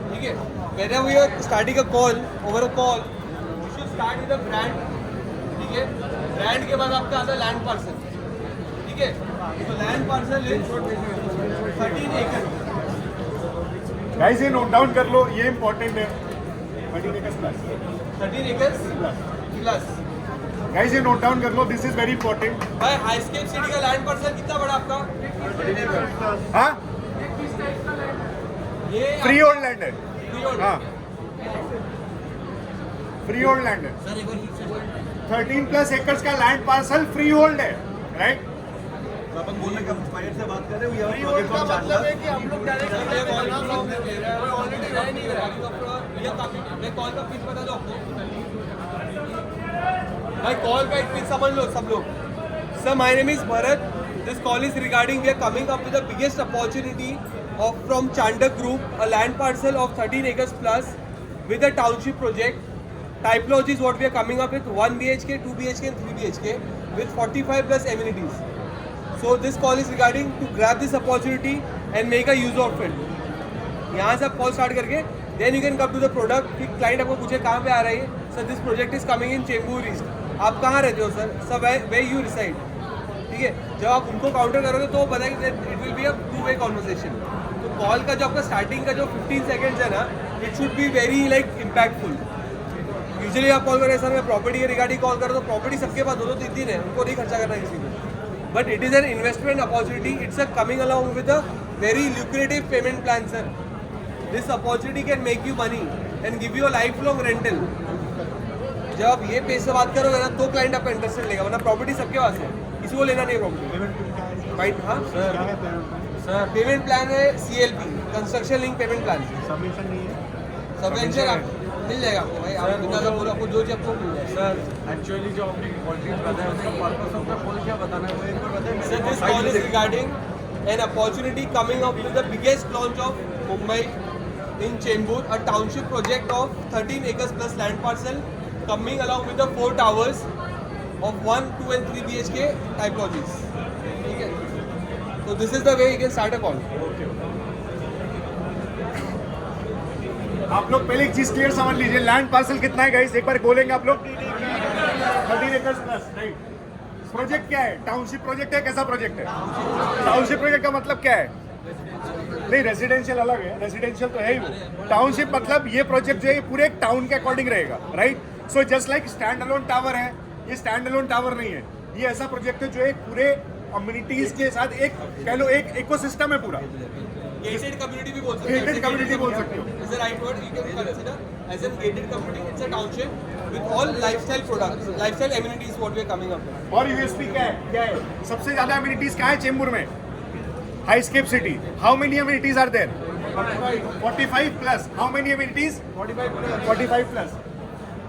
ठीक है? whenever you are starting a call over a call, you should start with a brand. ठीक है? ब्रांड के बाद आपका आता है लैंड पार्सल. ठीक है? तो लैंड पार्सल इज 13 एकड़. गाइस ये नोट डाउन कर लो, ये इंपॉर्टेंट है. 13 acres plus. 13 acres plus. Guys ये नोट डाउन कर लो, दिस इज वेरी इंपॉर्टेंट. भाई हाईस्केप सिटी का लैंड पार्सल कितना बड़ा आपका? हाँ, ये फ्री होल्ड लैंड है. Free hold. हाँ, फ्री होल्ड लैंड है. 13 प्लस एकर्स का लैंड पार्सल फ्री होल्ड है, राइट? तो अपन बोलने का क्लाइंट से बात कर रहे हो, फ्री होल्ड का मतलब है कि हम लोग डायरेक्ट ऑलरेडी रह नहीं रहा. मैं कॉल का पिच बता दो आपको. भाई कॉल का एक पिच समझ लो सब लोग. Sir my name is Bharat. This call is regarding we are coming up with the biggest opportunity of from Chandak Group, a land parcel of 13 acres plus with a township project. Typology is what we are coming up with: 1 BHK, 2 BHK and 3 BHK with 45 plus amenities. So this call is regarding to grab this opportunity and make a use of it. यहाँ से आप call start करके then you can come to the product. कि client आपको पूछे कहाँ पे आ रही है. Sir this project is coming in Chembur East. आप कहाँ रहते हो sir? Sir where you reside. ठीक है? जब आप उनको काउंटर करोगे तो पता है it will be a 2-way conversation. तो कॉल का जो आपका स्टार्टिंग का जो 15 सेकेंड्स है ना, it should be very like impactful. Usually आप कॉल करें सर मैं प्रॉपर्टी के रिगार्डिंग कॉल करो, तो प्रॉपर्टी सबके पास 2-3 दिन है, उनको नहीं खर्चा करना किसी को. But it is an investment opportunity. It's a coming along with a very lucrative payment plan sir. This opportunity can make you money and give you a life long rental. जब आप ये पेज से बात करोगे ना तो client आपका interested लेगा, वरना प्रॉपर्टी सबके पास है, किसी को लेना नहीं है प्रॉपर्टी। फाइन। हाँ सर, पेमेंट प्लान है CLP, construction link payment plan. Submission नहीं है। सबवेंचर आप मिल जाएगा आपको भाई, आप दुनिया का पूरा आपको जो चाहिए आपको मिल जाएगा। सर एक्चुअली जो आपने क्वालिटीज बताया उसका पर्पस ऑफ द कॉल क्या बताना है वो एक बार बताएं। So this call is regarding an opportunity coming up with the biggest launch of Mumbai in Chembur, a township project of 13 acres plus land parcel coming along with the 4 towers of 1, 2 and 3 BHK typologies. ठीक है, so this is the way you can start a call. आप लोग पहले एक चीज clear समझ लीजिए, land parcel कितना है गाइस, एक बार बोलेंगे आप लोग। 13 एकर्स प्लस, राइट। प्रोजेक्ट क्या है? टाउनशिप प्रोजेक्ट है, कैसा प्रोजेक्ट है? टाउनशिप प्रोजेक्ट का मतलब क्या है? नहीं, रेजिडेंशियल अलग है, रेजिडेंशियल तो है ही वो। टाउनशिप मतलब ये प्रोजेक्ट जो है पूरे एक टाउन के अकॉर्डिंग रहेगा, right. So just like stand alone tower है, ये स्टैंड अलोन टावर नहीं है, ये ऐसा प्रोजेक्ट है जो एक पूरे कम्युनिटीज के साथ एक कह लो एक इकोसिस्टम है पूरा। Gated community भी बोल सकते हैं। Gated community बोल सकते हो। Is the right word you can consider as a gated community. It's a township with all lifestyle products, lifestyle amenities what we are coming up with. और यूएसपी क्या है? क्या है? सबसे ज्यादा अम्यूनिटीज कहाँ है चेंबूर में? Highscape City. How many amenities are there? 45 plus. How many amenities? 45 plus.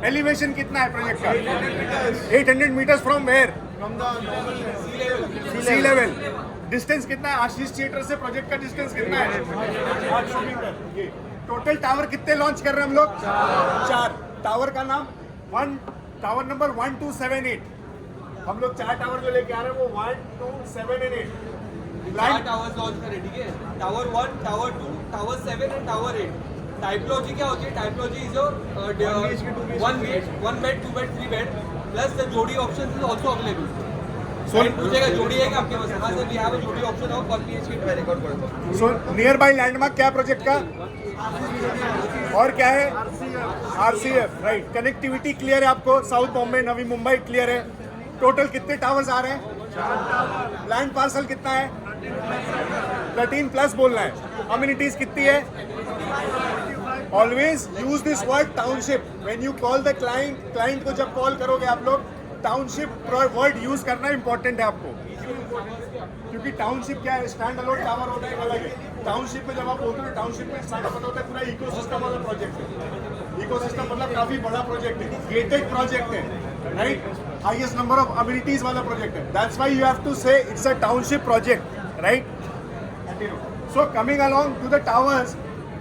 Elevation कितना है प्रोजेक्ट का? 800 metres from where? From the normal sea level. Distance कितना है? आशीष थिएटर से प्रोजेक्ट का डिस्टेंस कितना है? 800 मीटर। ये टोटल टावर कितने लॉन्च कर रहे हैं हम लोग? 4। टावर का नाम टावर नंबर 1, 2, 7, 8। हम लोग 4 टावर जो लेके आ रहे हैं वो 1, 2, 7 and 8। 4 towers launch करें, ठीक है? Tower 1, Tower 2, Tower 7 and Tower 8. Typology क्या होती है? Typology is one bed, 2 bed, 3 bed plus the जोड़ी option is also available. पूछेगा जोड़ी है क्या आपके पास? हाँ सर, we have a जोड़ी option of per BHK to record कर दो। सो नियर बाई लैंडमार्क क्या प्रोजेक्ट का? और क्या है? RCF, right. कनेक्टिविटी क्लियर है आपको? साउथ बॉम्बे, नवी मुंबई क्लियर है। टोटल कितने टावर्स आ रहे हैं? लैंड पार्सल कितना है? 13 प्लस बोलना है। अम्यूनिटीज कितनी है? Always use this word township when you call the client को जब कॉल करोगे आप लोग टाउनशिप वर्ड यूज करना इंपॉर्टेंट है आपको, क्योंकि टाउनशिप क्या है? स्टैंड अलोन टावर होता है अलग है। टाउनशिप में जब आप बोलते हो टाउनशिप में स्टार्टअप होता है पूरा इकोसिस्टम वाला प्रोजेक्ट है। इकोसिस्टम मतलब काफी बड़ा प्रोजेक्ट है, गेटेड प्रोजेक्ट है, right. Highest number of amenities वाला प्रोजेक्ट है, that's why you have to say it's a township project, right. So coming along to the towers,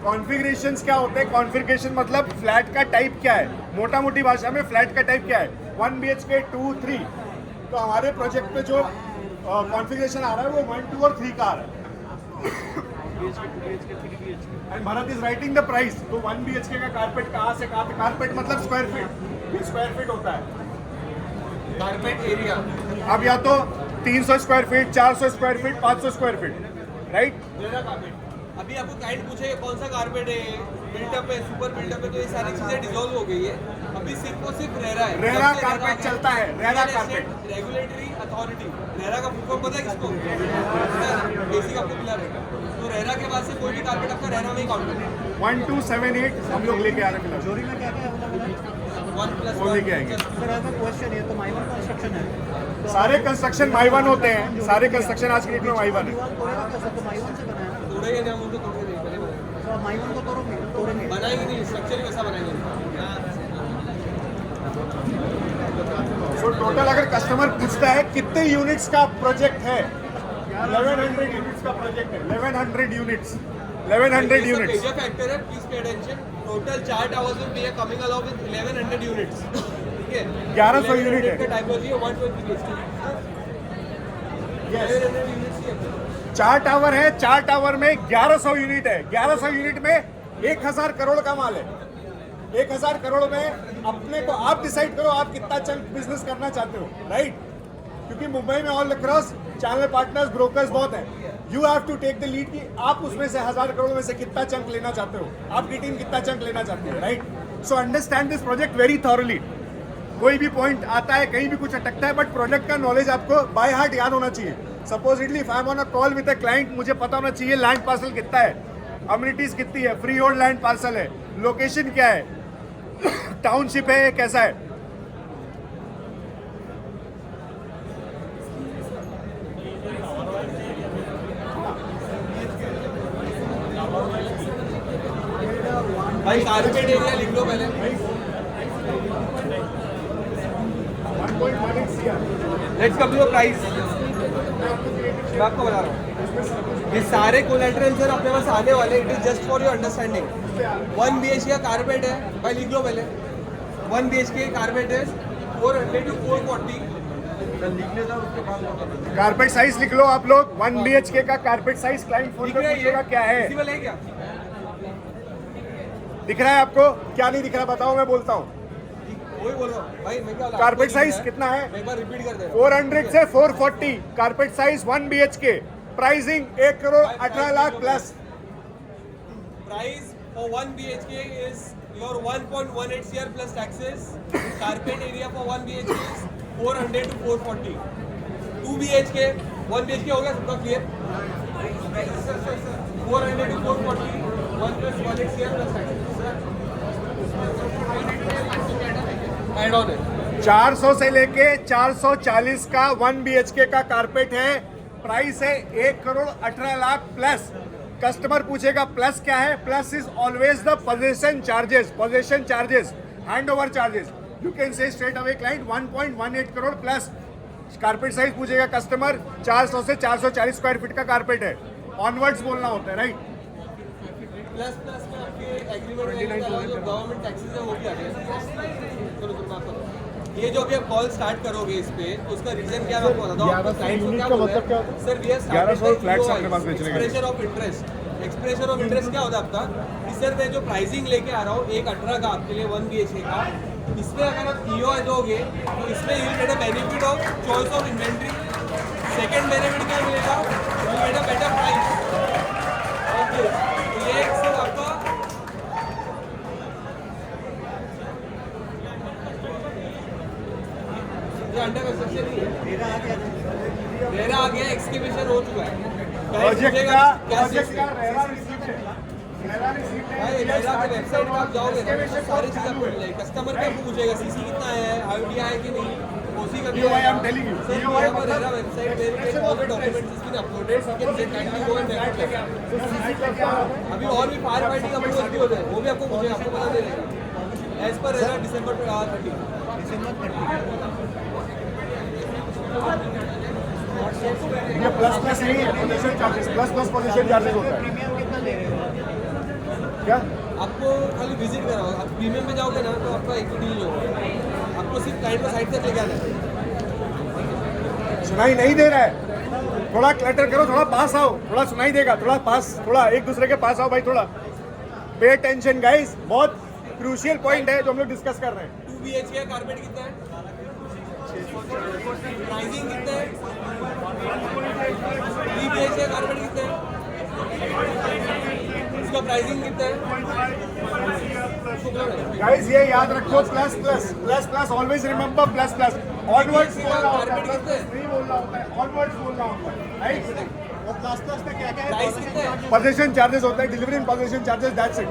configurations क्या होते हैं? कॉन्फ़िगरेशन मतलब फ्लैट का टाइप क्या है? मोटा मोटी भाषा में फ्लैट का टाइप क्या है? 1 BHK 2, 3। तो हमारे प्रोजेक्ट पे जो कॉन्फ़िगरेशन आ रहा है वो 1, 2 और 3 का आ रहा है। And Bharat is writing the price. तो 1 BHK का कारपेट कहाँ से कहाँ तक? कारपेट मतलब स्क्वायर फीट, ये स्क्वायर फीट होता है कारपेट एरिया। अब या तो 300 square feet, 400 square feet, 500 square feet, right. अभी आपको क्लाइंट पूछेगा कौन सा कारपेट है, बिल्टअप है, सुपर बिल्टअप है, तो ये सारी चीजें डिसॉल्व हो गई है। अभी सिर्फ और सिर्फ रेरा है। रेरा कारपेट चलता है, RERA carpet. Regulatory authority, RERA का फुल फॉर्म पता है किसको? बेसिक आपको मिला रहेगा। तो रेरा के बाद से कोई भी कारपेट आपका रेरा में ही काउंट करेगा। 1, 2, 7, 8 हम लोग लेके आ रहे हैं। जोड़ी में क्या क्या होगा? 1+1 वो लेके आएंगे। सर ऐसा क्वेश्चन है तो माइनर कंस्ट्रक्शन है तो सारे कंस्ट्रक्शन माई1 होते हैं, सारे कंस्ट्रक्शन आज की डेट में माई1 है। दीवार तोड़ेगा कैसे? तो माइवन से बनाया ना, तोड़ेंगे नहीं, हम उनको तोड़ेंगे नहीं, पहले बनाएंगे। तो माइवन को तोड़ेंगे। बनाएंगे नहीं, स्ट्रक्चर ही वैसा बनाएंगे। सो टोटल अगर कस्टमर पूछता है कितने यूनिट्स का प्रोजेक्ट है, 1100 यूनिट्स का प्रोजेक्ट है। 1100 यूनिट्स, 1100 यूनिट्स। मेजर फैक्टर है, please pay attention. Total 4 towers will be coming along with 1100 units, ठीक है? 1100 यूनिट है। का टाइपोलॉजी है 120 BHK। 1100 यूनिट्स ही है। 4 टावर है, 4 टावर में 1100 यूनिट है। 1100 यूनिट में 1000 करोड़ का माल है। 1000 करोड़ में अपने को आप डिसाइड करो आप कितना चंक बिजनेस करना चाहते हो, राइट। क्योंकि मुंबई में all across channel partners, brokers बहुत हैं। You have to take the lead कि आप उसमें से 1000 करोड़ में से कितना चंक लेना चाहते हो, आपकी टीम कितना चंक लेना चाहती है, right. So understand this project very thoroughly. कोई भी पॉइंट आता है, कहीं भी कुछ अटकता है, बट प्रोजेक्ट का नॉलेज आपको बाय हार्ट याद होना चाहिए। Supposedly if I M on a call with a client, मुझे पता होना चाहिए लैंड पार्सल कितना है, अम्यूनिटीज कितनी है, फ्री होल्ड लैंड पार्सल है, लोकेशन क्या है, टाउनशिप है, कैसा है, भाई कारपेट एरिया लिख लो पहले। 1.18 CR। Let's come to the price. मैं आपको बता रहा हूँ, ये सारे कोलेटरल सर अपने पास आने वाले। It is just for your understanding. 1 BHK का कारपेट है भाई, लिख लो पहले। 1 BHK कारपेट है 400 to 440। लिखने था उसके बाद कारपेट साइज लिख लो आप लोग। 1 BHK का कारपेट साइज क्लाइंट फोन दिख पे रहा है पूछेगा क्या है। विजिबल है क्या? दिख रहा है आपको? क्या नहीं दिख रहा बताओ, मैं बोलता हूँ। वही बोल रहा हूँ भाई, मैं क्या कारपेट साइज कितना है? मैं एक बार रिपीट कर दे रहा हूँ। 400 से 440 carpet size 1 BHK। Pricing 1 crore 18 lakh plus. Price for 1 BHK is your 1.18 CR plus taxes. Carpet area for 1 BHK is 400 to 440. 2 BHK, 1 BHK हो गया सबका clear? 400 to 440, 1 plus 1.8 CR plus taxes. Add on है। 400 से लेके 440 का 1 BHK का कारपेट है। Price है 1 करोड़ 18 लाख प्लस। कस्टमर पूछेगा प्लस क्या है? Plus is always the possession charges, possession charges, hand over charges. You can say straight away client 1.18 crore plus. Carpet size पूछेगा कस्टमर। 400 से 440 स्क्वायर फीट का कारपेट है। ऑनवर्ड्स बोलना होता है, राइट? प्लस प्लस में आपके एग्रीमेंट में जो गवर्नमेंट टैक्सेस है वो भी आ गया। चलो तुम बात करो। ये जो अभी आप कॉल स्टार्ट करोगे इस पे, उसका रीजन क्या है आपको बताता हूँ। 1100 यूनिट का मतलब क्या होता है? सर वी आर 1100 फ्लैट्स अपने पास बेचने का। Expression of interest. Expression of interest क्या होता है आपका कि सर मैं जो प्राइसिंग लेके आ रहा हूँ 1.18 का आपके लिए 1 BHK का, इसमें अगर आप EOI दोगे तो इसमें you will get a benefit of choice of inventory. Second benefit क्या मिलेगा? You get a better price. Okay, ये सिर्फ आपका ये अंडर कंस्ट्रक्शन नहीं है। मेरा आ गया, एक्सकेवेशन हो चुका है। प्रोजेक्ट का भाई मेरा के वेबसाइट पे आप जाओगे ना तो सारी चीज़ आपको मिल जाएगी। कस्टमर पे आपको पूछेगा सीसी कितना है, आईडिया है कि नहीं, ओसी का EOI I'm telling you. Sir EOI पर मेरा वेबसाइट पे all the documents has been uploaded. You can get kindly go and अभी और भी फायर फाइटिंग अप्रूवल भी हो जाए, वो भी आपको पूछेगा, आपको पता दे देगा। एज पर रहेगा December 30। ये प्लस प्लस नहीं है, position charges plus plus position charges होता है। क्या? आपको खाली विजिट कराओ। आप प्रीमियम में जाओगे ना तो आपका एक डील नहीं होगा। आपको सिर्फ क्लाइंट को साइड तक लेके आना है। सुनाई नहीं दे रहा है? थोड़ा क्लटर करो, थोड़ा पास आओ, थोड़ा सुनाई देगा। थोड़ा पास, थोड़ा एक दूसरे के पास आओ भाई। थोड़ा पे टेंशन गाइस, बहुत क्रूशियल पॉइंट है जो हम लोग डिस्कस कर रहे हैं। 2 BHK कारपेट कितना है? प्राइसिंग कितना है? 3 BHK कारपेट कितना है? इसका प्राइसिंग कितना है? गाइस ये याद रखो, plus plus plus plus, always remember plus plus. Onwards बोलना होता है, प्लस प्लस नहीं बोलना होता है, ऑनवर्ड्स बोलना होता है, राइट? वो प्लस प्लस में क्या क्या है? प्राइस कितना है? पोजीशन चार्जेस होता है, delivery and position charges, that's it.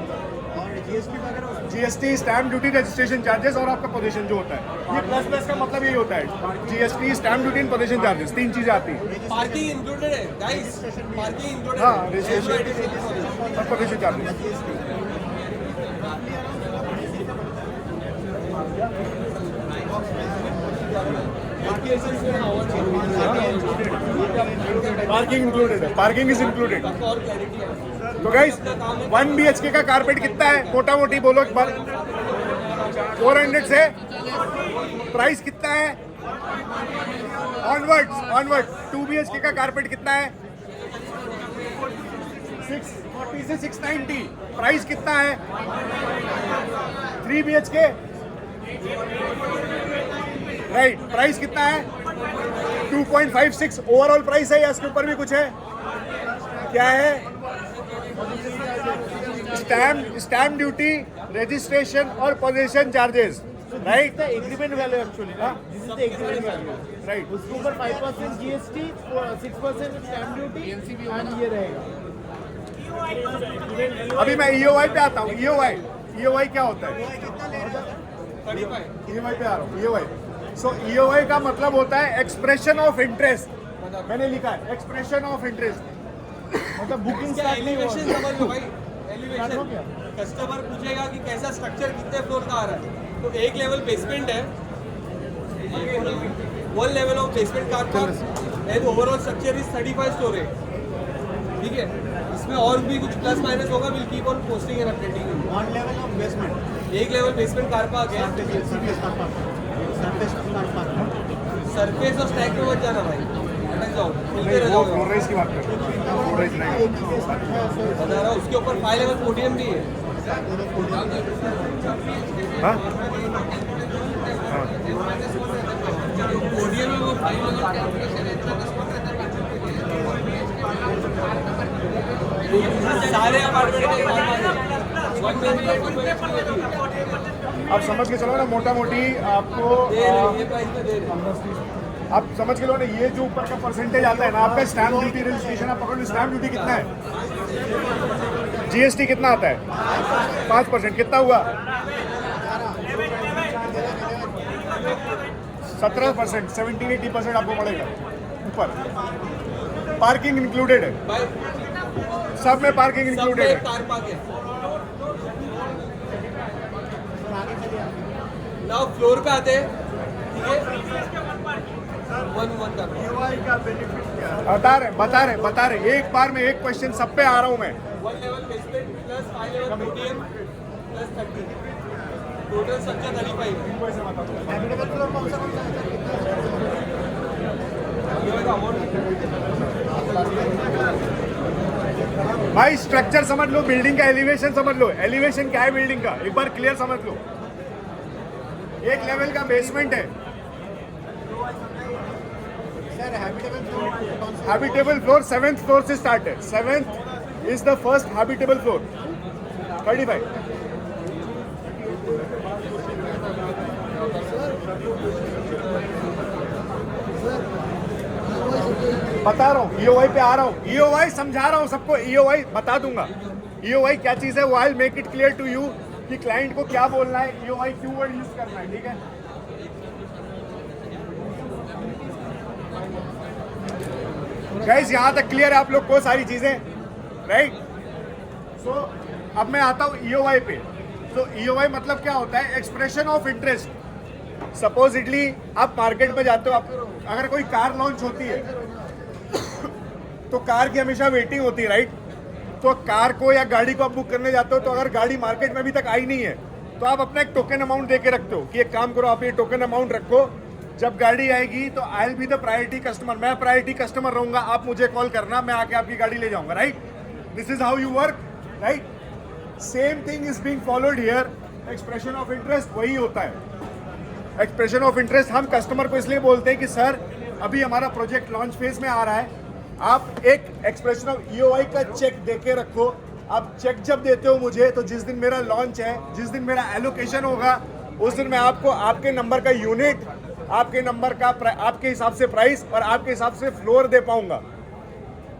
और जीएसटी वगैरह उसमें GST, stamp duty, registration charges और आपका पोजीशन जो होता है। ये प्लस प्लस का मतलब यही होता है। GST, stamp duty and position charges, 3 चीजें आती हैं। पार्किंग इंक्लूडेड है गाइस, पार्किंग इंक्लूडेड हाँ, है। रजिस्ट्रेशन और पोजीशन चार्जेस। पार्किंग इंक्लूडेड है, पार्किंग इज इंक्लूडेड। और क्लैरिटी है। तो गाइस 1 BHK का कारपेट कितना है? मोटा मोटी बोलो एक बार। 400 से प्राइस कितना है? ऑनवर्ड 2 BHK का कारपेट कितना है? 640 से 690। प्राइस कितना है? 3 BHK राइट, प्राइस कितना है? 2.56 ओवरऑल प्राइस है या इसके ऊपर भी कुछ है? क्या है? स्टैम्प ड्यूटी, रजिस्ट्रेशन और position charges, right? Agreement value actually this is the agreement value, right. उसके ऊपर 5% जीएसटी, 6% स्टैम्प ड्यूटी एंड ये रहेगा। अभी मैं EOI पे आता हूँ। EOI क्या होता है? 35 EOI पे आ रहा हूँ। EOI सो EOI का मतलब होता है एक्सप्रेशन ऑफ इंटरेस्ट। मैंने लिखा है एक्सप्रेशन ऑफ इंटरेस्ट, मतलब बुकिंग क्या स्टार्ट नहीं हुआ। एलिवेशन समझ लो भाई, स्टार्ट हो एलिवेशन गया? कस्टमर पूछेगा कि कैसा स्ट्रक्चर कितने फ्लोर का आ रहा है, तो एक लेवल बेसमेंट है, 1 level of basement car park and overall structure is 35 story. ठीक है, इसमें और भी कुछ प्लस माइनस होगा, will keep on posting and updating. 1 level of basement. एक लेवल बेसमेंट कार पार्क है. Surface car park. सरफेस और स्टैक में मत जाना भाई, अटक जाओ, मिलते रह वो जाओगे. फ्लोर रेस की बात कर रहे हैं फ्लोर रेस नहीं बता रहा हूँ, उसके ऊपर 5 level पोडियम भी है. हाँ पोडियम में वो 5 level सारे अपार्टमेंट आप समझ के चलो ना, मोटा मोटी आपको ये प्राइस में दे रहे. आप समझ के लो ना, ये जो ऊपर का परसेंटेज आता है ना आपका, स्टैम्प ड्यूटी रजिस्ट्रेशन आप पकड़ लो, स्टैम्प ड्यूटी कितना है, जीएसटी कितना आता है, 5%, कितना हुआ 17%, 70-80% आपको पड़ेगा ऊपर. पार्किंग इंक्लूडेड है, भाई सब में पार्किंग सब में इंक्लूडेड एक है. कार पार्क है. नाउ फ्लोर पे आते हैं, ठीक है, 1 का बता रहे एक बार में एक क्वेश्चन सब पे आ रहा हूँ मैं. 1 level basement plus 5 level podium plus 30. Total structure 35 है. Habitable floor कौन सा है? ये वाला अमाउंट भाई स्ट्रक्चर समझ लो, बिल्डिंग का एलिवेशन समझ लो, एलिवेशन क्या है बिल्डिंग का एक बार क्लियर समझ लो. एक लेवल का बेसमेंट है, Sir, habitable floor कौन सा? हैबिटेबल फ्लोर 7th फ्लोर से स्टार्ट है. 7th is the first habitable floor. 35 बता रहा हूँ, ईओआई पे आ रहा हूँ, ईओआई समझा रहा हूँ सबको, ईओआई बता दूंगा. ईओआई क्या चीज है वो I make it clear to you कि क्लाइंट को क्या बोलना है, ईओआई क्यों वर्ड यूज करना है. ठीक है, गाइस यहाँ तक क्लियर है आप लोग को सारी चीजें, राइट. सो अब मैं आता हूँ ईओआई पे. तो ईओआई मतलब क्या होता है, एक्सप्रेशन ऑफ इंटरेस्ट. सपोजिटली आप मार्केट में जाते हो, आप अगर कोई कार लॉन्च होती है तो कार की हमेशा वेटिंग होती है, राइट. तो कार को या गाड़ी को आप बुक करने जाते हो, तो अगर गाड़ी मार्केट में अभी तक आई नहीं है तो आप अपना एक टोकन अमाउंट दे के रखते हो कि एक काम करो, आप ये टोकन अमाउंट रखो, जब गाड़ी आएगी तो I will be the priority customer, मैं प्रायोरिटी कस्टमर रहूंगा, आप मुझे कॉल करना, मैं आके आपकी गाड़ी ले जाऊंगा, right. This is how you work, right. Same thing is being followed here. Expression of interest वही होता है. एक्सप्रेशन ऑफ इंटरेस्ट हम कस्टमर को इसलिए बोलते हैं कि सर अभी हमारा प्रोजेक्ट लॉन्च फेज में आ रहा है, आप एक एक्सप्रेशन ऑफ ईओआई का चेक दे के रखो. आप चेक जब देते हो मुझे, तो जिस दिन मेरा लॉन्च है, जिस दिन मेरा एलोकेशन होगा, उस दिन मैं आपको आपके नंबर का यूनिट, आपके नंबर का आपके हिसाब से प्राइस और आपके हिसाब से फ्लोर दे पाऊंगा.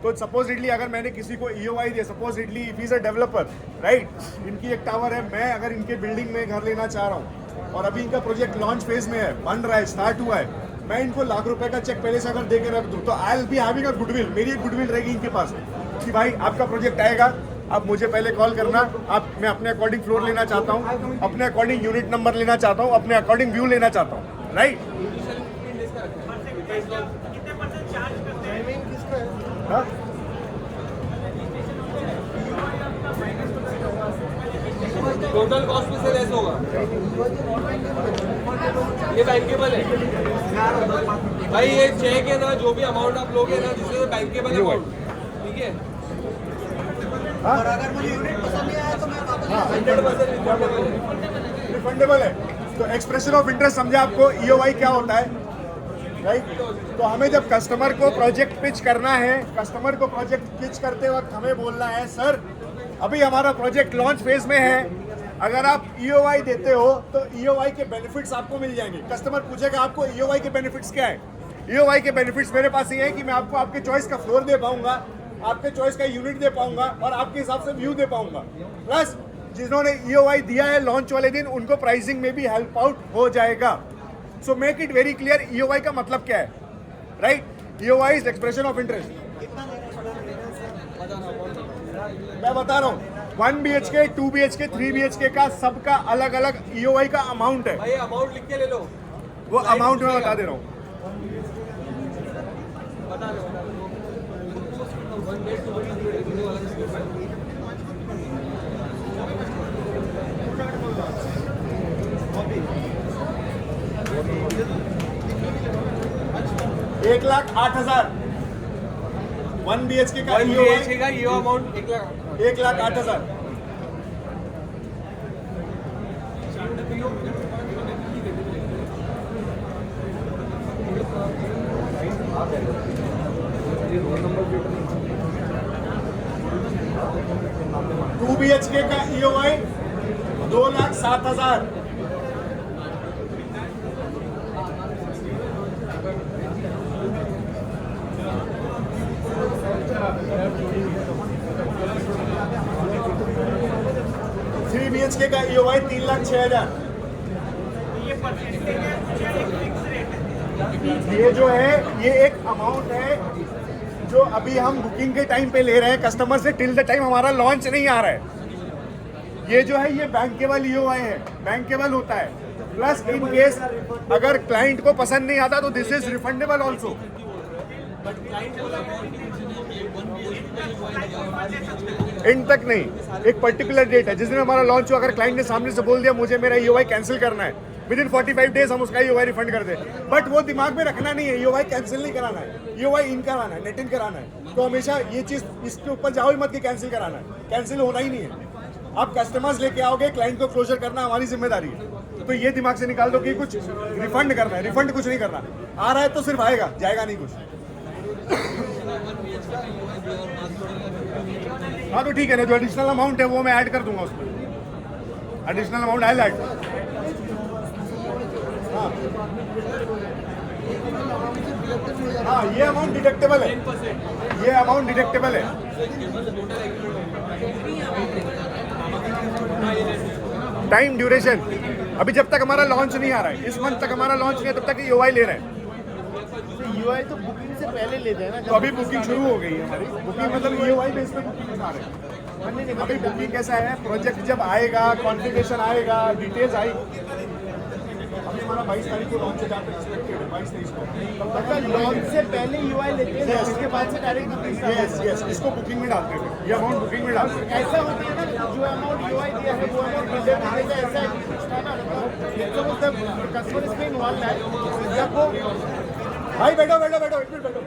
तो सपोजिटली अगर मैंने किसी को ईओआई दिया, supposedly if is a developer, right, इनकी एक टावर है, मैं अगर इनके बिल्डिंग में घर लेना चाह रहा हूँ और अभी इनका प्रोजेक्ट लॉन्च फेज में है, बन रहा है, स्टार्ट हुआ है, मैं इनको ₹1,00,000 का चेक पहले से अगर दे के रख दूँ तो I will be having a goodwill, मेरी एक गुडविल रहेगी इनके पास कि भाई आपका प्रोजेक्ट आएगा, आप मुझे पहले कॉल करना, आप मैं अपने अकॉर्डिंग फ्लोर लेना चाहता हूँ, अपने अकॉर्डिंग यूनिट नंबर लेना चाहता हूँ, अपने अकॉर्डिंग व्यू लेना चाहता हूँ, राइट. टोटल कॉस्ट में से लेस होगा. ये बैंकेबल है भाई, ये चेक है ना, जो भी अमाउंट आप लोगे ना, जिससे बैंकेबल अमाउंट, ठीक है. और अगर मुझे यूनिट पसंद नहीं आया तो मैं वापस 100% रिफंडेबल है. रिफंडेबल है. तो एक्सप्रेशन ऑफ इंटरेस्ट समझा आपको, ईओआई क्या होता है, राइट. तो हमें जब कस्टमर को प्रोजेक्ट पिच करना है, कस्टमर को प्रोजेक्ट पिच करते वक्त हमें बोलना है सर अभी हमारा प्रोजेक्ट लॉन्च फेज में है, अगर आप ईओआई देते हो तो ईओआई के बेनिफिट्स आपको मिल जाएंगे. कस्टमर पूछेगा आपको ईओआई के बेनिफिट्स क्या है. ईओआई के बेनिफिट्स मेरे पास ये है कि मैं आपको आपके चॉइस का फ्लोर दे पाऊंगा, आपके चॉइस का यूनिट दे पाऊंगा और आपके हिसाब से व्यू दे पाऊंगा. प्लस जिन्होंने ईओआई दिया है लॉन्च वाले दिन, उनको प्राइसिंग में भी हेल्प आउट हो जाएगा. So make it very clear, EOI का मतलब क्या है, right. EOI is expression of interest. मैं बता रहा हूँ, 1 BHK, 2 BHK, 3 BHK का सबका अलग अलग EOI का अमाउंट है। भाई अमाउंट लिख के ले लो, वो अमाउंट मैं बता दे रहा हूँ। बता दो। 1,08,000 1 BHK का 1 EOI BHK का ये अमाउंट 1,08,000। 1,08,000। टू BHK का EOI 2,07,000। थ्री BHK का EOI 3,06,000। ये जो है ये एक अमाउंट है जो अभी हम बुकिंग के टाइम पे ले रहे हैं कस्टमर से, टिल द टाइम हमारा लॉन्च नहीं आ रहा है। ये जो है ये बैंकेबल EOI है, बैंकेबल होता है। प्लस इन केस अगर क्लाइंट को पसंद नहीं आता तो दिस इज रिफंडेबल ऑल्सो। इन तक नहीं, एक पर्टिकुलर डेट है जिस दिन हमारा लॉन्च हुआ, अगर क्लाइंट ने सामने से बोल दिया मुझे मेरा EOI कैंसिल करना है, विद इन 45 डेज हम उसका EOI रिफंड कर दे। बट वो दिमाग में रखना नहीं है, EOI कैंसिल नहीं कराना है, EOI इन कराना है, नेट इन कराना है। तो हमेशा ये चीज इसके ऊपर जाओ ही मत कि कैंसिल कराना है, कैंसिल होना ही नहीं है। आप कस्टमर्स लेके आओगे, क्लाइंट को क्लोजर करना हमारी जिम्मेदारी है। तो ये दिमाग से निकाल दो कि कुछ रिफंड करना है, रिफंड कुछ नहीं करना। आ रहा है तो सिर्फ आएगा, जाएगा नहीं कुछ। हाँ तो ठीक है ना, जो एडिशनल अमाउंट है वो मैं ऐड कर दूंगा उसमें, एडिशनल अमाउंट आई ऐड। हाँ ये अमाउंट डिडक्टेबल है, ये अमाउंट डिडक्टेबल है। टाइम ड्यूरेशन अभी जब तक हमारा लॉन्च नहीं आ रहा है, इस मंथ तक हमारा लॉन्च नहीं है तब तक EOI ले रहे हैं। EOI तो बुकिंग से पहले लेते हैं ना। तो अभी बुकिंग शुरू हो गई है हमारी, बुकिंग मतलब EOI बेस पे बुकिंग आ रहे हैं। अभी बुकिंग कैसा है, प्रोजेक्ट जब आएगा, कॉन्फ़िगरेशन आएगा, डिटेल्स आएगी। अभी हमारा 22 तारीख को लॉन्च है, 22-23 को। मतलब लॉन्च से पहले EOI लेते हैं, उसके बाद से डायरेक्ट बुकिंग। यस इसको बुकिंग में डालते हैं, ये अमाउंट बुकिंग में डालते हैं। ऐसा होता है ना, जो अमाउंट EOI दिया है वो अमाउंट डिले करने का ऐसा है कुछ था ना, मतलब कस्टमर इज पेइंग 1 लाख, जब वो भाई बैठो बैठो बैठो, एक मिनट बैठो।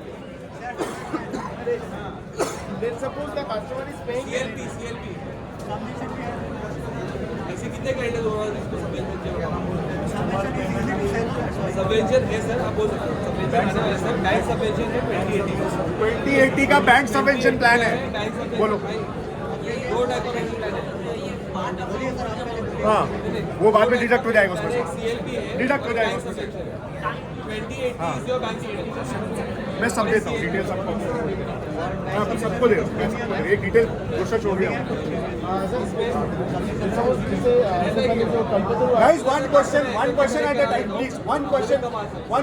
let's suppose the customer is paying CLP ऐसे कितने क्लाइंट है दोनों इसको सबवेंचर है सर, आप बोल सकते हो सबवेंचर आने वाला सर। बैंक सबवेंचर है 2080 का बैंक सबवेंशन प्लान है, बोलो। 2 टाइप का बैंक प्लान है, हाँ वो बाद में डिडक्ट हो जाएगा उसमें से, CLP है, डिडक्ट हो जाएगा उसमें से। 2080 is your bank statement। मैं सब देता हूँ डिटेल सबको, मैं आपको सबको दे रहा हूँ, एक डिटेल दूसरा छोड़ दिया हूँ। Guys, one question at a time, please. One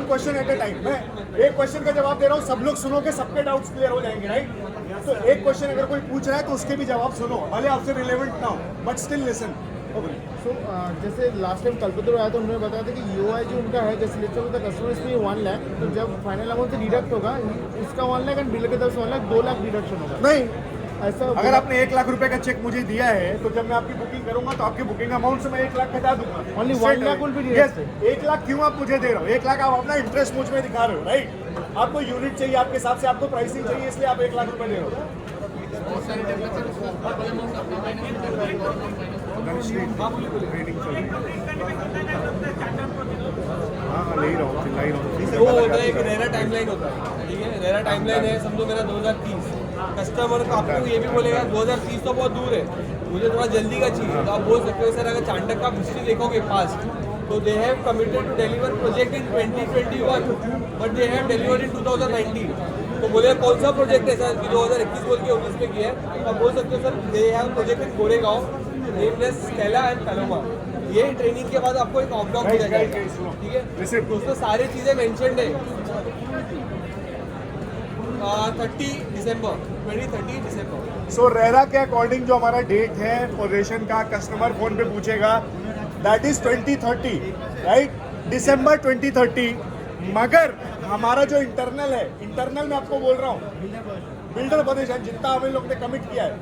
question at a time. मैं एक क्वेश्चन का जवाब दे रहा हूँ, सब लोग सुनोगे, सबके डाउट्स क्लियर हो जाएंगे, राइट? तो एक क्वेश्चन अगर कोई पूछ रहा है तो उसके भी जवाब सुनो, भले आपसे रिलेवेंट ना हो, बट स्टिल लिसन। So, जैसे लास्ट टाइम कल्पतरू आया तो उन्होंने बताया था कि EOI जो उनका है, जैसे let's suppose the customer is paying 1 lakh, तो जब फाइनल अमाउंट से डिडक्ट होगा उसका 1 लाख एंड बिल के तरफ से 1 लाख, 2 लाख डिडक्शन होगा। नहीं, ऐसा अगर आपने 1 लाख रुपए का चेक मुझे दिया है तो जब मैं आपकी बुकिंग करूंगा तो आपकी बुकिंग अमाउंट से मैं 1 लाख घटा दूंगा। Only 1 lakh will be deducted. 1 lakh क्यों आप मुझे दे रहे हो? 1 लाख आप अपना इंटरेस्ट मुझ में दिखा रहे हो, राइट? आपको यूनिट चाहिए, आपके हिसाब से आपको प्राइसिंग चाहिए, इसलिए आप 1 लाख रुपए दे रहे हो। ट्रेनिंग चल रही है। हाँ ले ही रहा हूँ, चिल्ला ही रहा हूँ। वो होता है एक रेरा टाइमलाइन होता है, ठीक है? रेरा टाइमलाइन है, समझो मेरा 2030। कस्टमर को आपको ये भी बोलेगा 2030 तो बहुत दूर है, मुझे थोड़ा जल्दी का चाहिए, तो आप बोल सकते हो सर अगर चांडक का हिस्ट्री देखोगे पास्ट, तो they have committed to deliver project in 2021 but they have delivered in 2019। तो बोले कौन सा प्रोजेक्ट है सर कि 2021 बोल के 19 में किया है, तो आप बोल सकते हो sir they have project in Goregaon nameless Stella and Paloma. ये ट्रेनिंग के बाद आपको एक ऑब्लॉग दिया जाएगा, ठीक है? तो उसमें सारी चीज़ें मेंशन्ड है। 30 दिसंबर 2030 दिसंबर। सो रेरा के अकॉर्डिंग जो हमारा डेट है पोजीशन का, कस्टमर फोन पे पूछेगा, दैट इज 2030, राइट, दिसंबर 2030। मगर हमारा जो इंटरनल है, इंटरनल में आपको बोल रहा हूँ, बिल्डर पोजीशन जितना हम लोग ने कमिट किया है,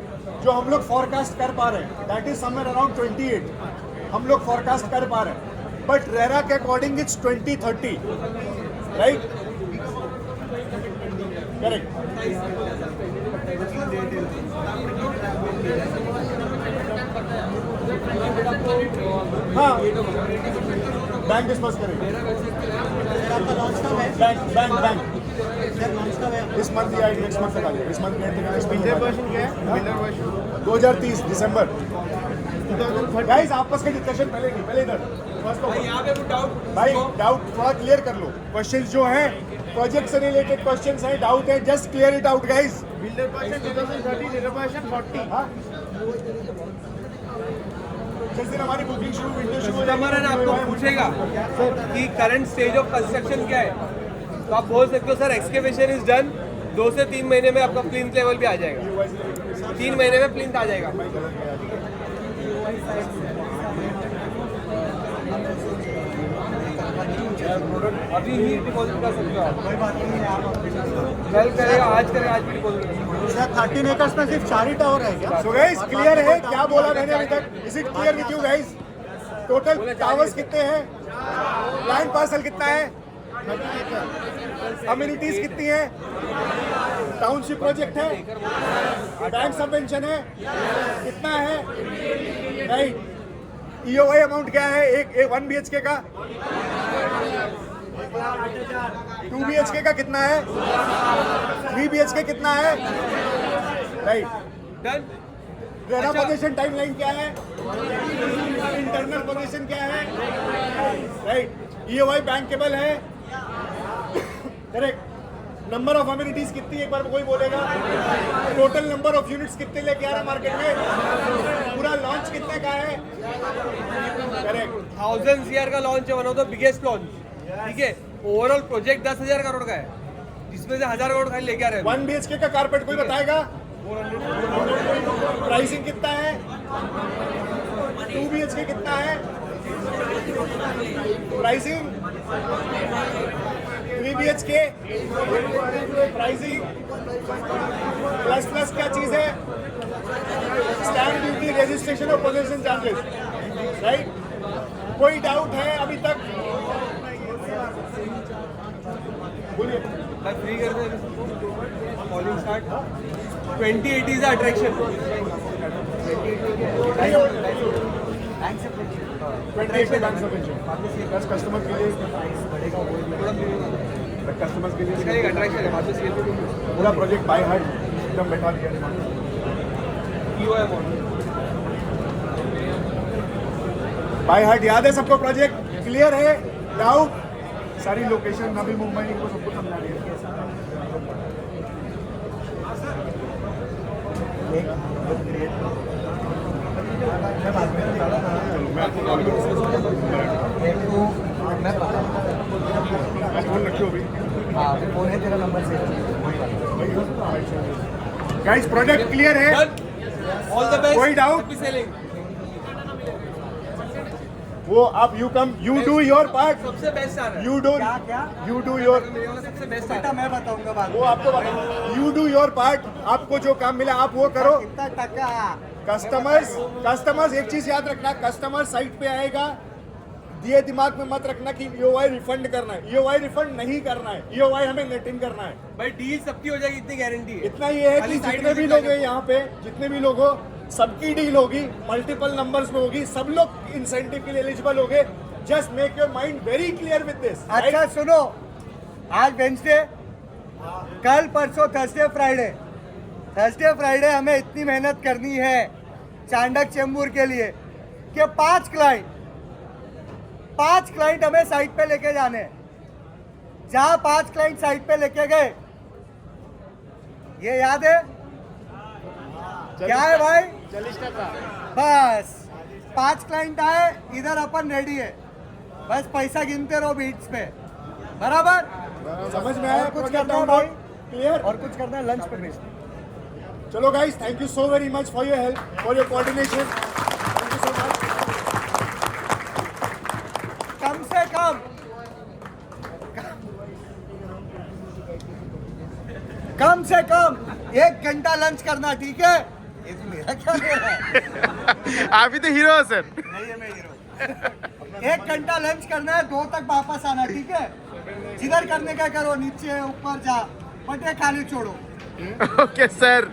जो हम लोग फॉरकास्ट कर पा रहे हैं, दैट इज समवेयर अराउंड 28 हम लोग फॉरकास्ट कर पा रहे हैं। बट रेरा के अकॉर्डिंग इट्स 2030, राइट, करेक्ट। हाँ, बैंक डिस्पर्स करेंगे, आपका लॉन्च कब है? बैंक सर लॉन्च कब है? इस मंथ या नेक्स्ट मंथ तक आ जाएगा, इस मंथ के एंड तक बिल्डर वर्जन क्या है? बिल्डर वर्जन 2030 दिसंबर। 2030 गाइस आपस के डिस्कशन पहले नहीं, पहले इधर फर्स्ट भाई यहाँ पे कुछ डाउट भाई डाउट थोड़ा क्लियर कर लो, क्वेश्चंस जो हैं प्रोजेक्ट से रिलेटेड क्वेश्चंस हैं, डाउट है, just clear it out guys. Builder version 2030, builder version 40। हाँ, जिस दिन हमारी बुकिंग शुरू, विंडो शुरू हो कस्टमर है ना आपको पूछेगा कि करंट स्टेज ऑफ कंस्ट्रक्शन क्या है, तो आप बोल सकते हो सर एक्सकेवेशन इज डन, 2 से 3 महीने में आपका प्लिंथ लेवल भी आ जाएगा, 3 महीने में प्लिंथ आ जाएगा। अभी ही डिपॉजिट कर सकते हो आप, कल करेगा, आज करेगा, आज भी डिपॉजिट कर सकते हो। सर 13 एकर्स में सिर्फ 4 ही टावर है क्या? सो गाइस क्लियर है क्या बोला मैंने अभी तक? Is it clear with you guys? Total towers कितने हैं, लैंड पार्सल कितना है, अम्यूनिटीज कितनी है, टाउनशिप प्रोजेक्ट है, बैंक सबवेंशन है, कितना है, राइट, ईओआई अमाउंट क्या है, एक 1 BHK का, 2 BHK का कितना है, 3 BHK कितना है, राइट। डन। रेरा अच्छा। पोजीशन टाइमलाइन क्या है, इंटरनल पोजीशन क्या है, राइट, ईओआई बैंकेबल है, करेक्ट, नंबर ऑफ अम्यूनिटीज कितनी, एक बार कोई बोलेगा, टोटल नंबर ऑफ यूनिट्स कितने लेके आ रहा मार्केट में, पूरा लॉन्च कितने का है, करेक्ट। 1000 CR का लॉन्च है, one of the biggest launch, ठीक है। ओवरऑल प्रोजेक्ट 10,000 करोड़ का है, जिसमें से 1000 करोड़ खाली लेके आ रहे हैं। 1 BHK का कारपेट कोई बताएगा, प्राइसिंग कितना है, 2 BHK कितना है, प्राइसिंग 3 BHK, प्राइसिंग प्लस क्या चीज है, स्टैम्प ड्यूटी, रजिस्ट्रेशन और पोजीशन चार्जेस, राइट। कोई डाउट है अभी तक, बोलिए। मैं फ्री कर दे कॉलिंग स्टार्ट। 2080 is attraction. 28 पे बैंक सबवेंशन प्लस कस्टमर के लिए, कस्टमर्स के इसका लिए एक अट्रैक्शन है, बाद में सेल पे पूरा प्रोजेक्ट बाय हार्ट एकदम बैठा दिया। ईओआई अमाउंट बाय हार्ट याद है सबको, प्रोजेक्ट क्लियर है, डाउट, सारी लोकेशन नवी मुंबई इनको सबको समझा रही है। फोन रखियो अभी, फोन है तेरा नंबर से। गाइस प्रोजेक्ट क्लियर है, ऑल द बेस्ट। कोई doubt? Happy selling. वो आप you come, you do your part, सबसे बेस्ट आ रहा है, you do, you do your, मेरे वाला सबसे बेस्ट आ रहा है। मैं बताऊंगा बाद वो आपको बताओ, यू डू योर पार्ट, आपको जो काम मिला आप वो करो। कितना टका? कस्टमर्स एक चीज याद रखना, कस्टमर साइट पे आएगा, ये दिमाग में मत रखना कि ईओआई रिफंड करना है, ईओआई रिफंड नहीं करना है, ईओआई हमें नेट इन करना है। भाई डील सबकी हो जाएगी, इतनी गारंटी है। इतना ये है खाली कि side जितने भी visit लोग हैं करके। यहाँ पे, जितने भी लोग हो, सबकी डील होगी, मल्टीपल नंबर्स में होगी, सब लोग इंसेंटिव के लिए एलिजिबल होंगे। Just make your mind very clear with this. अच्छा सुनो, आज वेंसडे, कल परसों थर्सडे फ्राइडे हमें इतनी मेहनत करनी है चांडक चेंबूर के लिए कि 5 क्लाइंट हमें साइट पे लेके जाने हैं। जहां 5 क्लाइंट साइट पे लेके गए, ये याद है क्या है भाई? 40%। बस 5 क्लाइंट आए, इधर अपन रेडी है, बस पैसा गिनते रहो बीट्स पे, बराबर? समझ में आया? और कुछ प्रोजेक्ट करना है डाउनलोड, भाई? क्लियर? और कुछ करना है लंच पे भेजना। चलो guys, thank you so very much for your help, for your coordination. Thank you so much. कम से कम 1 घंटा लंच करना, ठीक है? ये तो मेरा क्या दे रहा है? आप ही तो हीरो हो सर। नहीं है, मैं हीरो। 1 घंटा लंच करना है, 2 तक वापस आना, ठीक है? जिधर करने का करो, नीचे ऊपर जा, बट ये खाली छोड़ो। Okay sir.